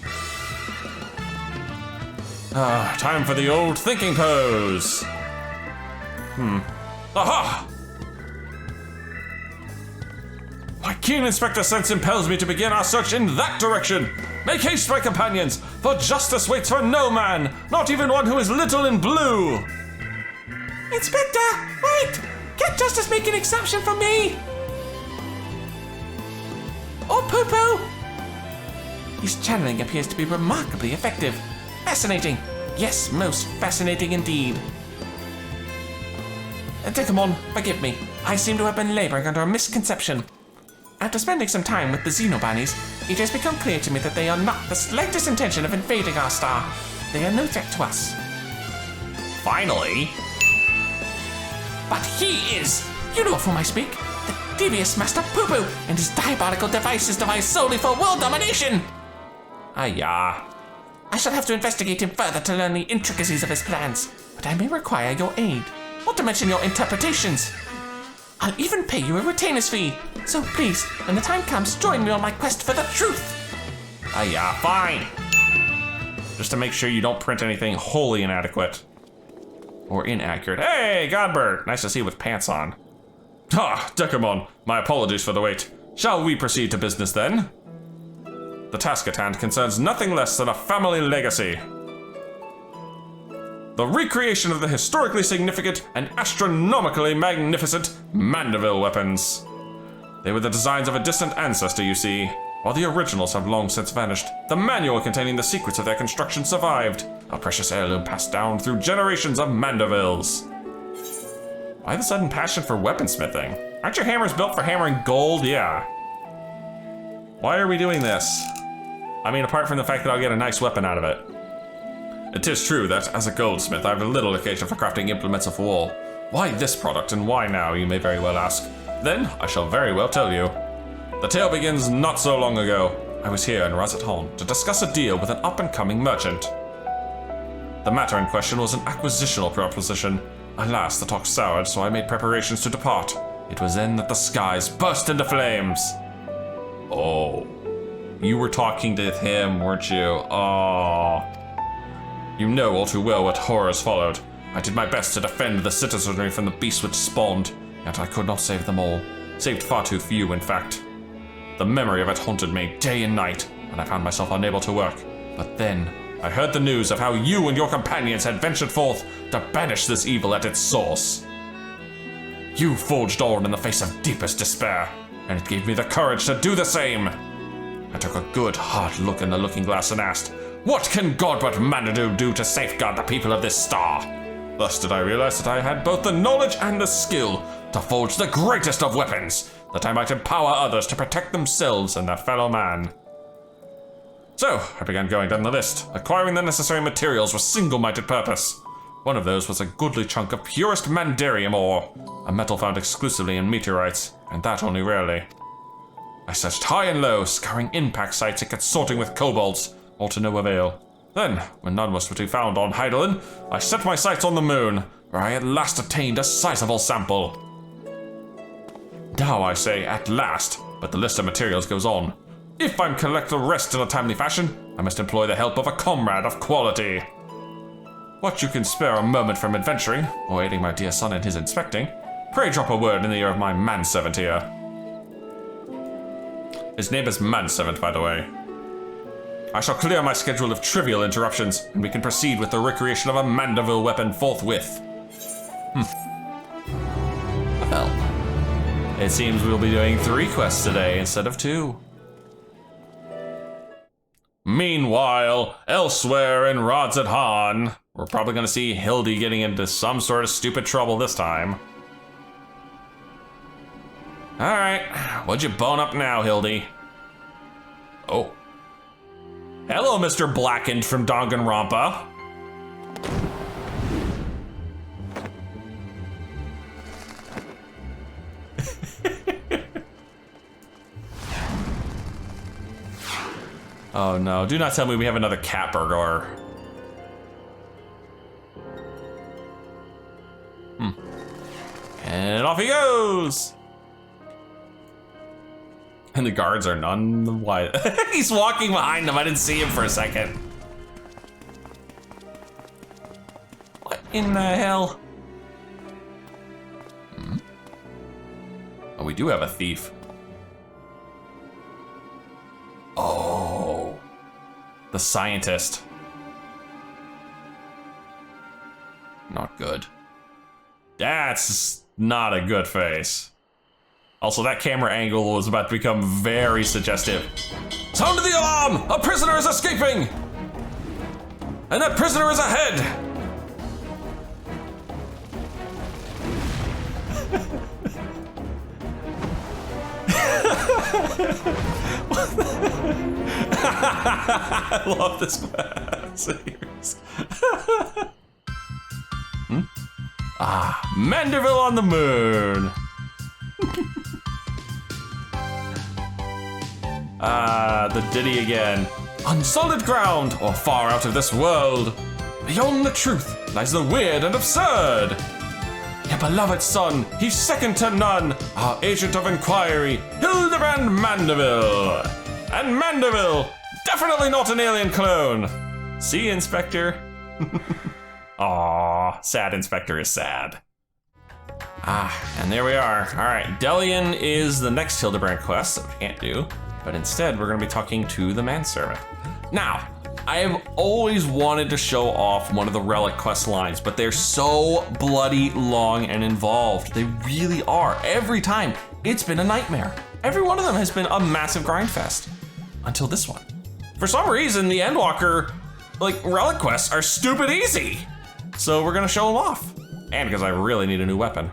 Ah, time for the old thinking pose. Aha! My keen inspector sense impels me to begin our search in that direction. Make haste, my companions, for justice waits for no man, not even one who is little in blue. Inspector, wait! Can't justice make an exception for me? Or PuPu? His channeling appears to be remarkably effective. Fascinating. Yes, most fascinating indeed. Dekumon, forgive me. I seem to have been laboring under a misconception. After spending some time with the Xenobunnies, it has become clear to me that they are not the slightest intention of invading our star. They are no threat to us. Finally. But he is! You know of whom I speak. The devious Master PuPu and his diabolical devices devised solely for world domination! Ah-ya. I shall have to investigate him further to learn the intricacies of his plans, but I may require your aid, not to mention your interpretations. I'll even pay you a retainer's fee, so please, when the time comes, join me on my quest for the truth. Ah-ya, fine. Just to make sure you don't print anything wholly inadequate. Or inaccurate. Hey, Godbert! Nice to see you with pants on. Ah, Dekumon, my apologies for the wait. Shall we proceed to business then? The task at hand concerns nothing less than a family legacy. The recreation of the historically significant and astronomically magnificent Manderville weapons. They were the designs of a distant ancestor, you see. While the originals have long since vanished, the manual containing the secrets of their construction survived, a precious heirloom passed down through generations of Mandervilles. Why the sudden passion for weaponsmithing? Aren't your hammers built for hammering gold? Yeah. Why are we doing this? I mean, apart from the fact that I'll get a nice weapon out of it. It is true that, as a goldsmith, I have little occasion for crafting implements of war. Why this product and why now, you may very well ask. Then, I shall very well tell you. The tale begins not so long ago. I was here in Razathan to discuss a deal with an up-and-coming merchant. The matter in question was an acquisitional proposition. Alas, the talk soured, so I made preparations to depart. It was then that the skies burst into flames. Oh. You were talking to him, weren't you? Oh. You know all too well what horrors followed. I did my best to defend the citizenry from the beasts which spawned, yet I could not save them all. Saved far too few, in fact. The memory of it haunted me day and night, and I found myself unable to work. But then, I heard the news of how you and your companions had ventured forth to banish this evil at its source. You forged on in the face of deepest despair, and it gave me the courage to do the same. I took a good, hard look in the looking glass and asked, what can God but Manderville do to safeguard the people of this star? Thus did I realize that I had both the knowledge and the skill to forge the greatest of weapons, that I might empower others to protect themselves and their fellow man. So, I began going down the list, acquiring the necessary materials with single-minded purpose. One of those was a goodly chunk of purest Mandarium ore, a metal found exclusively in meteorites, and that only rarely. I searched high and low, scouring impact sites and consorting with kobolds, all to no avail. Then, when none was to be found on Heidelin, I set my sights on the moon, where I at last obtained a sizable sample. Now I say at last, but the list of materials goes on. If I'm to collect the rest in a timely fashion, I must employ the help of a comrade of quality. What you can spare a moment from adventuring, or aiding my dear son in his inspecting, pray drop a word in the ear of my manservant here. His name is Manservant, by the way. I shall clear my schedule of trivial interruptions, and we can proceed with the recreation of a Manderville weapon forthwith. Well, it seems we'll be doing 3 quests today instead of 2. Meanwhile, elsewhere in Razathan, we're probably gonna see Hildy getting into some sort of stupid trouble this time. Alright, what'd you bone up now, Hildy? Oh. Hello, Mr. Blackened from Danganronpa. Oh no, do not tell me we have another cat burglar. And off he goes! And the guards are none the wiser. He's walking behind them, I didn't see him for a second. What in the hell? Oh, we do have a thief. Oh, the scientist. Not good. That's not a good face. Also, that camera angle was about to become very suggestive. Sound the alarm! A prisoner is escaping! And that prisoner is ahead! I love this series. Manderville on the moon. The ditty again. On solid ground, or far out of this world, beyond the truth lies the weird and absurd. Your beloved son, he's second to none, our agent of inquiry, HILDIBRAND Manderville. And Manderville, definitely not an alien clone. See, Inspector? Aww, sad Inspector is sad. And there we are. All right, Delian is the next HILDIBRAND quest that we can't do, but instead we're gonna be talking to the manservant. Now, I have always wanted to show off one of the relic quest lines, but they're so bloody long and involved. They really are. Every time, it's been a nightmare. Every one of them has been a massive grind fest. Until this one. For some reason, the Endwalker, relic quests are stupid easy. So we're gonna show them off. And because I really need a new weapon.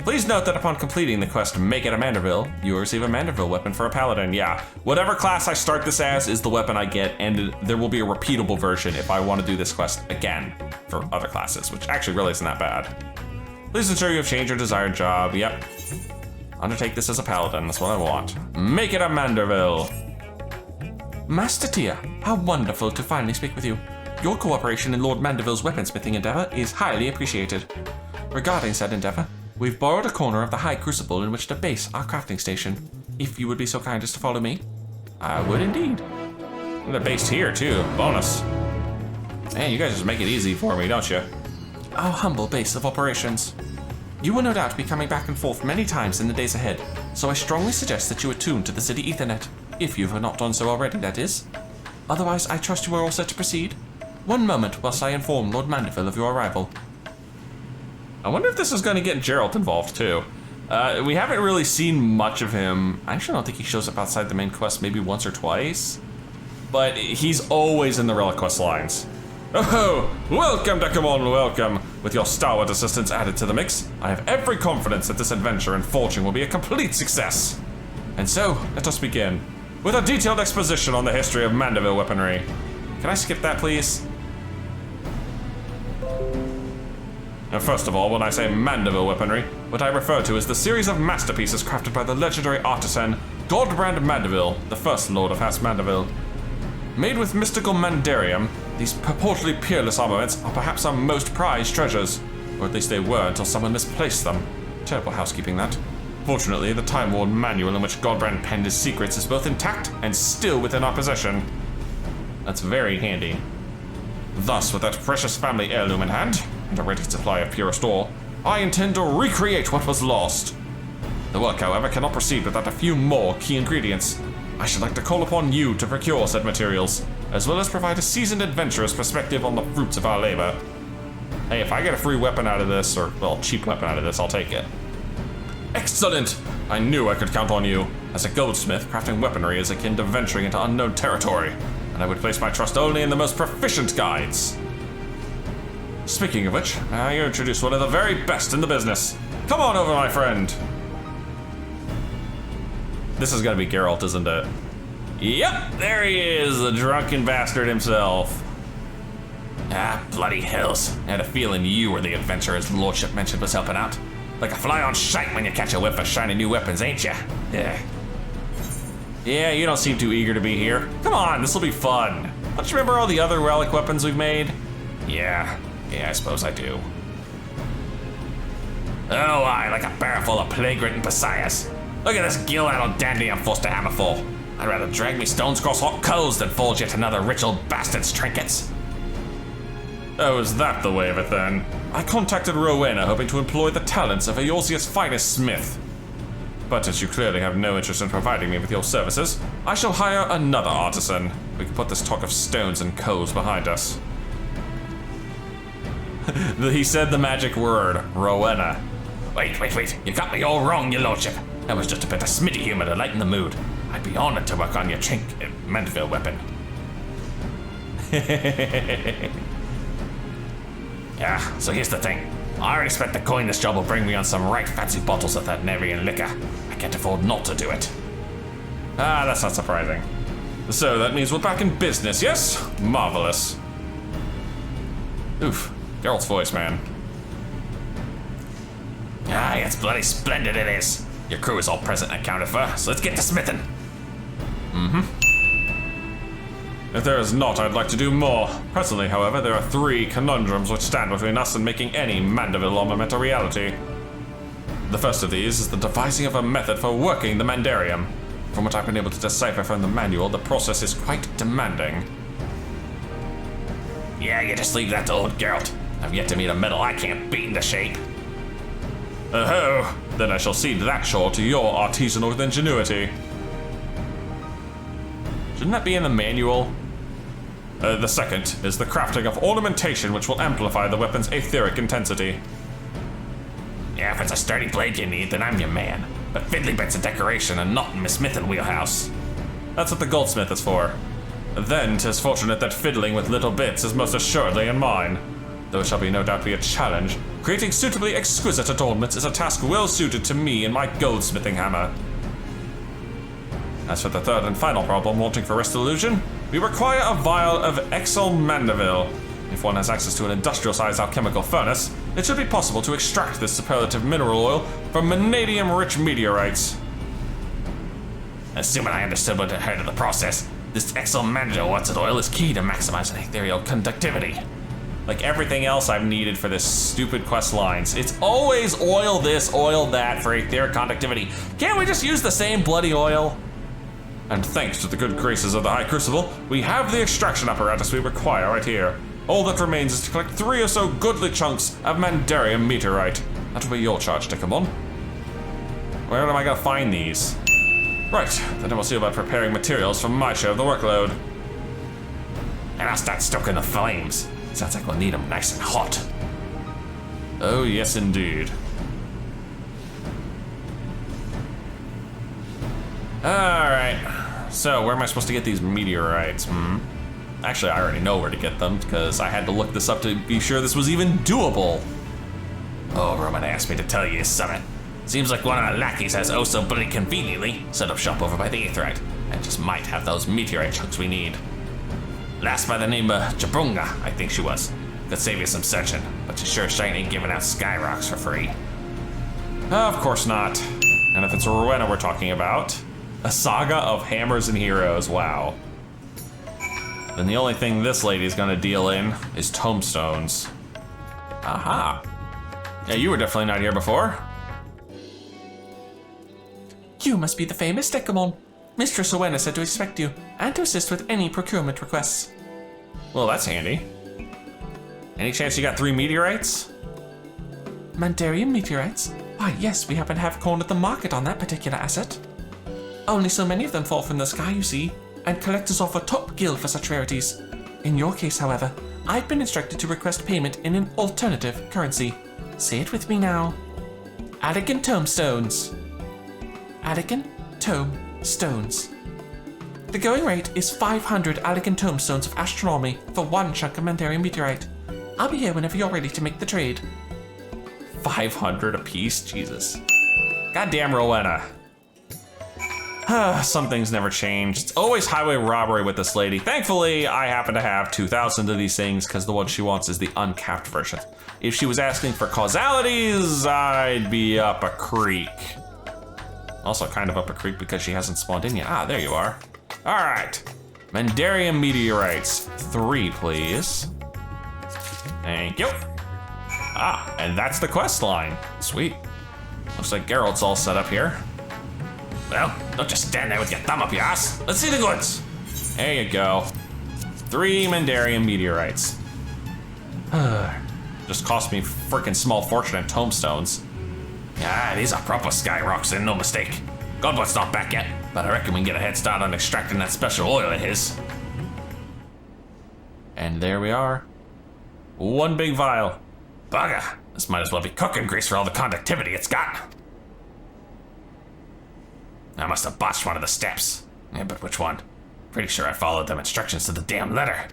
Please note that upon completing the quest Make It a Manderville, you will receive a Manderville weapon for a paladin. Yeah, whatever class I start this as is the weapon I get, and there will be a repeatable version if I want to do this quest again for other classes, which actually really isn't that bad. Please ensure you have changed your desired job. Yep. Undertake this as a paladin, that's what I want. Make it a Manderville. Master Tia, how wonderful to finally speak with you. Your cooperation in Lord Manderville's weaponsmithing endeavor is highly appreciated. Regarding said endeavor, we've borrowed a corner of the High Crucible in which to base our crafting station. If you would be so kind as to follow me. I would indeed. And they're based here too, bonus. Man, you guys just make it easy for me, don't you? Our humble base of operations. You will no doubt be coming back and forth many times in the days ahead, so I strongly suggest that you attune to the city Ethernet, if you have not done so already, that is. Otherwise, I trust you are all set to proceed. One moment whilst I inform Lord Manderville of your arrival. I wonder if this is going to get Geralt involved too. We haven't really seen much of him. I actually don't think he shows up outside the main quest maybe once or twice. But he's always in the relic quest lines. Oh, welcome Dekumon, welcome. With your stalwart assistance added to the mix, I have every confidence that this adventure and fortune will be a complete success. And so, let us begin with a detailed exposition on the history of Manderville weaponry. Can I skip that, please? Now, first of all, when I say Manderville weaponry, what I refer to is the series of masterpieces crafted by the legendary artisan HILDIBRAND Manderville, the first Lord of House Manderville. Made with mystical mandarium, these purportedly peerless armaments are perhaps our most prized treasures, or at least they were until someone misplaced them. Terrible housekeeping, that. Fortunately, the time-worn manual in which HILDIBRAND penned his secrets is both intact and still within our possession. That's very handy. Thus, with that precious family heirloom in hand, and a ready supply of purest ore, I intend to recreate what was lost. The work, however, cannot proceed without a few more key ingredients. I should like to call upon you to procure said materials, as well as provide a seasoned adventurer's perspective on the fruits of our labor. Hey, if I get a free weapon out of this, or, well, cheap weapon out of this, I'll take it. Excellent! I knew I could count on you. As a goldsmith, crafting weaponry is akin to venturing into unknown territory, and I would place my trust only in the most proficient guides. Speaking of which, I introduce one of the very best in the business. Come on over, my friend. This is gonna be Geralt, isn't it? Yep, there he is, the drunken bastard himself. Ah, bloody hells. I had a feeling you were the adventurer his lordship mentioned was helping out. Like a fly on shite when you catch a whiff of shiny new weapons, ain't ya? Yeah. Yeah, you don't seem too eager to be here. Come on, this'll be fun. Don't you remember all the other relic weapons we've made? Yeah, I suppose I do. Oh, I like a barrel full of plague-ridden psias. Look at this gill-addled dandy I'm forced to hammer for. I'd rather drag me stones across hot coals than forge yet another rich old bastard's trinkets. Oh, is that the way of it then? I contacted Rowena hoping to employ the talents of Eorzea's finest smith. But as you clearly have no interest in providing me with your services, I shall hire another artisan. We can put this talk of stones and coals behind us. He said the magic word, Rowena. Wait, you got me all wrong, your lordship. That was just a bit of smitty humor to lighten the mood. I'd be honored to work on your Manderville weapon. Yeah, so here's the thing. I already spent the coin this job will bring me on some right fancy bottles of that Nevian liquor. I can't afford not to do it. Ah, that's not surprising. So that means we're back in business, yes? Marvelous. Oof, Geralt's voice, man. Ah, it's bloody splendid it is. Your crew is all present and accounted for, so let's get to smithing. If there is not, I'd like to do more. Presently, however, there are 3 conundrums which stand between us and making any Manderville armament a reality. The first of these is the devising of a method for working the Mandarium. From what I've been able to decipher from the manual, the process is quite demanding. Yeah, you just leave that to old Geralt. I've yet to meet a metal I can't beat into shape. Oh, then I shall cede that chore to your artisanal ingenuity. Shouldn't that be in the manual? The second is the crafting of ornamentation which will amplify the weapon's etheric intensity. Yeah, if it's a sturdy blade you need, then I'm your man. But fiddly bits of decoration are not in Miss Smith's wheelhouse. That's what the goldsmith is for. Then 'tis fortunate that fiddling with little bits is most assuredly in mine. though it shall be no doubt be a challenge. Creating suitably exquisite adornments is a task well suited to me and my goldsmithing hammer. As for the third and final problem wanting for restitution, we require a vial of Exel Manderville. If one has access to an industrial-sized alchemical furnace, it should be possible to extract this superlative mineral oil from vanadium-rich meteorites. Assuming I understood what I heard of the process, this Exel Manderville oil is key to maximizing ethereal conductivity. Like everything else I've needed for this stupid quest lines, it's always oil this, oil that for etheric conductivity. Can't we just use the same bloody oil? And thanks to the good graces of the High Crucible, we have the extraction apparatus we require right here. All that remains is to collect 3 or so goodly chunks of Mandarium meteorite. That'll be your charge, Dekumon. Where am I gonna find these? Right, then I will see about preparing materials for my share of the workload. And I'll start stoking the flames. Sounds like we'll need them nice and hot. Oh yes indeed. Alright, so where am I supposed to get these meteorites? Actually, I already know where to get them, because I had to look this up to be sure this was even doable. Oh, Roman asked me to tell you something. Seems like one of our lackeys has oh so bloody conveniently set up shop over by the Aetherite, and just might have those meteorite chunks we need. Last by the name of Jabrunga, I think she was. Could save you some searching, but you sure ain't giving out sky rocks for free. Of course not. And if it's Rowena we're talking about, a saga of hammers and heroes, wow. Then the only thing this lady's gonna deal in is tombstones. Aha. Yeah, you were definitely not here before. You must be the famous Dekumon. Mistress Rowena said to expect you, and to assist with any procurement requests. Well, that's handy. Any chance you got 3 meteorites? Mandarium meteorites? Why, yes, we happen to have cornered the market on that particular asset. Only so many of them fall from the sky, you see, and collectors offer top gill for such rarities. In your case, however, I've been instructed to request payment in an alternative currency. Say it with me now. Adagan Tomestones. Adagan Tomestones. The going rate is 500 Adagan Tomestones of astronomy for 1 chunk of Mandarium meteorite. I'll be here whenever you're ready to make the trade. 500 apiece? Jesus. Goddamn Rowena. Some things never change. It's always highway robbery with this lady. Thankfully, I happen to have 2,000 of these things because the one she wants is the uncapped version. If she was asking for causalities, I'd be up a creek. Also kind of up a creek because she hasn't spawned in yet. Ah, there you are. All right. Mandarium meteorites. 3, please. Thank you. Ah, and that's the quest line. Sweet. Looks like Geralt's all set up here. Well, don't just stand there with your thumb up your ass. Let's see the goods. There you go. 3 Mandarium meteorites. Just cost me freaking small fortune in tombstones. Yeah, these are proper sky rocks and no mistake. Godblood's not back yet, but I reckon we can get a head start on extracting that special oil of his. And there we are. 1 big vial. Bugger, this might as well be cooking grease for all the conductivity it's got. I must have botched one of the steps. Yeah, but which one? Pretty sure I followed them instructions to the damn letter.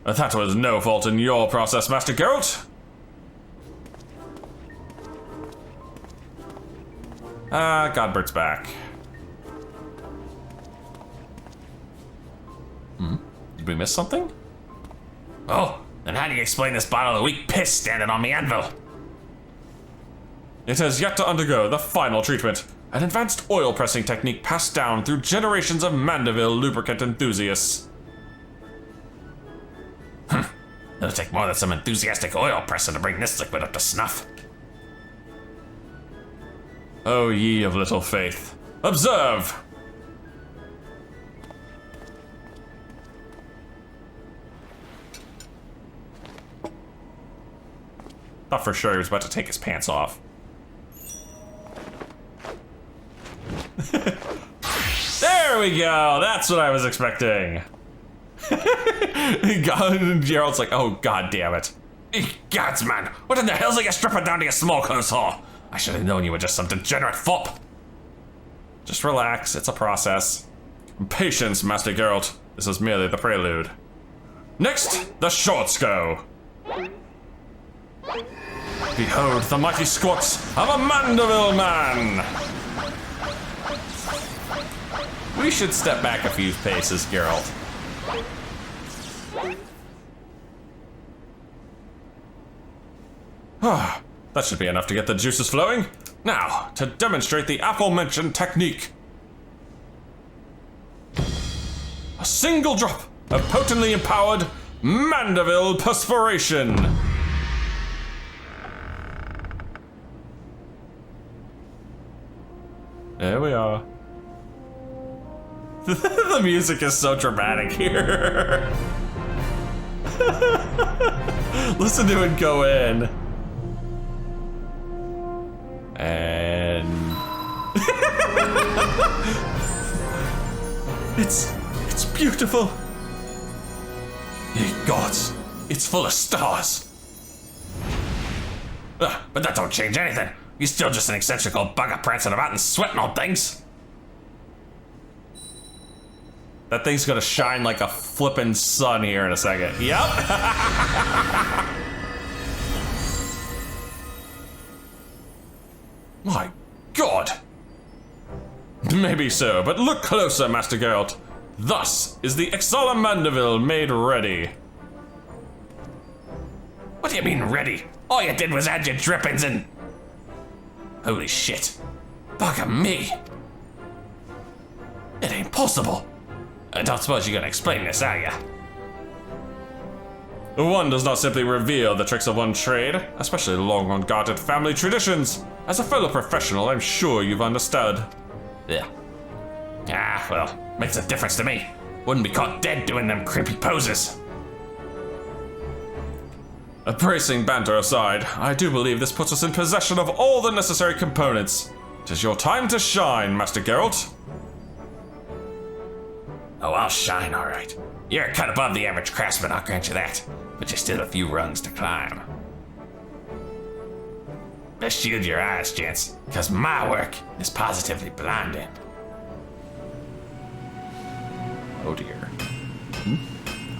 That was no fault in your process, Master Geralt. Godbert's back. Did we miss something? Oh, then how do you explain this bottle of weak piss standing on the anvil? It has yet to undergo the final treatment, an advanced oil pressing technique passed down through generations of Manderville lubricant enthusiasts. It'll take more than some enthusiastic oil pressing to bring this liquid up to snuff. O ye of little faith, observe! Thought for sure he was about to take his pants off. There we go, that's what I was expecting. Gerald's like, oh god damn it. Gods man, what in the hell's like a stripper down to your smokehouse hall? I should have known you were just some degenerate fop. Just relax, it's a process. Patience, Master Geralt. This is merely the prelude. Next, the shorts go. Behold the mighty squats of a Manderville man! We should step back a few paces, Geralt. That should be enough to get the juices flowing. Now, to demonstrate the aforementioned technique. A single drop of potently empowered Manderville perspiration. There we are. The music is so dramatic here. Listen to it go in. And it's beautiful. Ye gods, it's full of stars. But that don't change anything. You're still just an eccentric old bugger prancing about and sweating on things. That thing's gonna shine like a flippin' sun here in a second. Yep. My God. Maybe so, but look closer, Master Geralt. Thus is the Exala Manderville made ready. What do you mean ready? All you did was add your drippings and... Holy shit. Bugger me. It ain't possible. I don't suppose you're gonna explain this, are ya? One does not simply reveal the tricks of one trade, especially long unguarded family traditions. As a fellow professional, I'm sure you've understood. Yeah. Ah, well, makes a difference to me. Wouldn't be caught dead doing them creepy poses. A bracing banter aside, I do believe this puts us in possession of all the necessary components. It is your time to shine, Master Geralt. Oh, I'll shine, all right. You're a cut above the average craftsman, I'll grant you that. But you're still a few rungs to climb. Just shield your eyes, gents, because my work is positively blinding. Oh dear.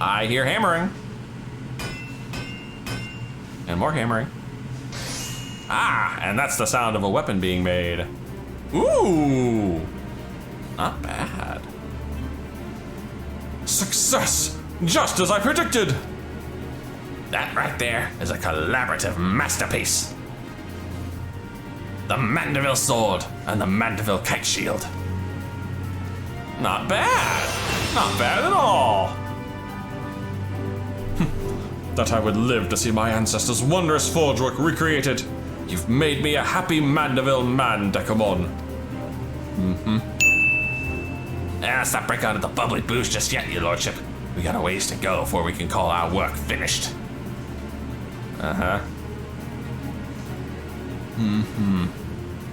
I hear hammering. And more hammering. Ah, and that's the sound of a weapon being made. Ooh, not bad. Success, just as I predicted. That right there is a collaborative masterpiece. The Manderville sword and the Manderville kite shield. Not bad. Not bad at all. That I would live to see my ancestors' wondrous forge work recreated. You've made me a happy Manderville man, Dekumon. Let's not break out of the bubbly booze just yet, your lordship. We got a ways to go before we can call our work finished.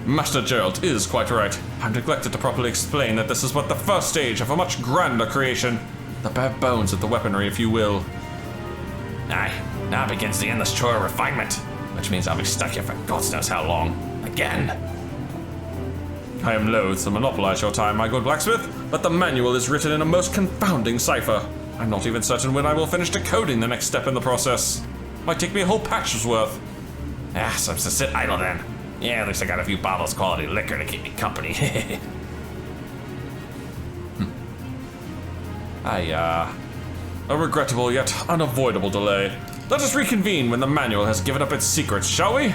Master Geralt is quite right. I've neglected to properly explain that this is but the first stage of a much grander creation. The bare bones of the weaponry, if you will. Aye, now begins the endless chore of refinement, which means I'll be stuck here for God knows how long. Again. I am loath to monopolize your time, my good blacksmith, but the manual is written in a most confounding cipher. I'm not even certain when I will finish decoding the next step in the process. Might take me a whole patch's worth. Ah, so I'm to sit idle then. Yeah, at least I got a few bottles of quality liquor to keep me company. A regrettable yet unavoidable delay. Let us reconvene when the manual has given up its secrets, shall we?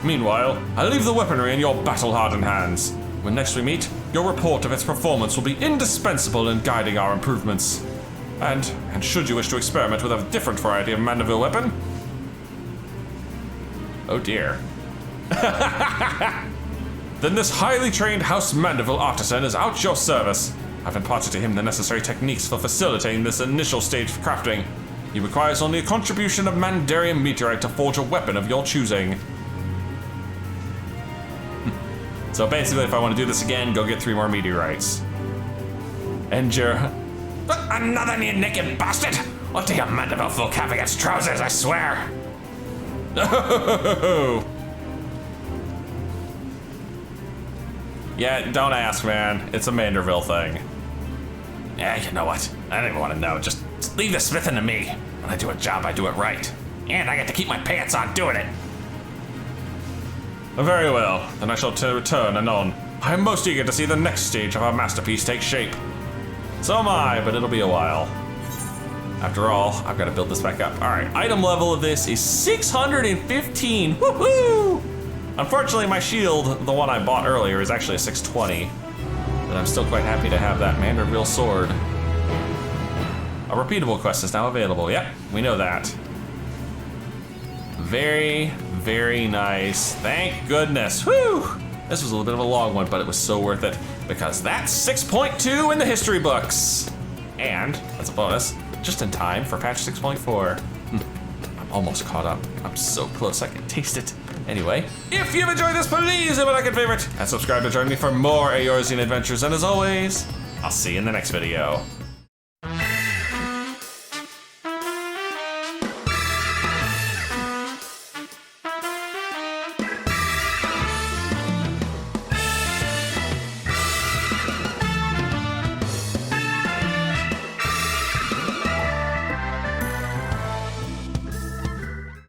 Meanwhile, I'll leave the weaponry in your battle-hardened hands. When next we meet, your report of its performance will be indispensable in guiding our improvements. And should you wish to experiment with a different variety of Manderville weapon... Oh dear. Then this highly trained House Manderville artisan is out your service. I've imparted to him the necessary techniques for facilitating this initial stage of crafting. He requires only a contribution of Mandarian meteorite to forge a weapon of your choosing. So basically, if I want to do this again, go get 3 more meteorites. And another near naked bastard! I'll take a Manderville full cap against trousers, I swear! Oh. Yeah, don't ask, man. It's a Manderville thing. Yeah, you know what? I don't even want to know. Just leave the smithing to me. When I do a job, I do it right. And I get to keep my pants on doing it. Very well, then I shall return anon. I am most eager to see the next stage of our masterpiece take shape. So am I, but it'll be a while. After all, I've got to build this back up. All right, item level of this is 615. Woohoo! Unfortunately, my shield, the one I bought earlier, is actually a 620. But I'm still quite happy to have that Manderville sword. A repeatable quest is now available. Yep, we know that. Very, very nice. Thank goodness. Whew! This was a little bit of a long one, but it was so worth it because that's 6.2 in the history books. And, as a bonus, just in time for patch 6.4. I'm almost caught up. I'm so close, I can taste it. Anyway, if you've enjoyed this, please leave a like and favorite, and subscribe to join me for more Eorzean adventures. And as always, I'll see you in the next video.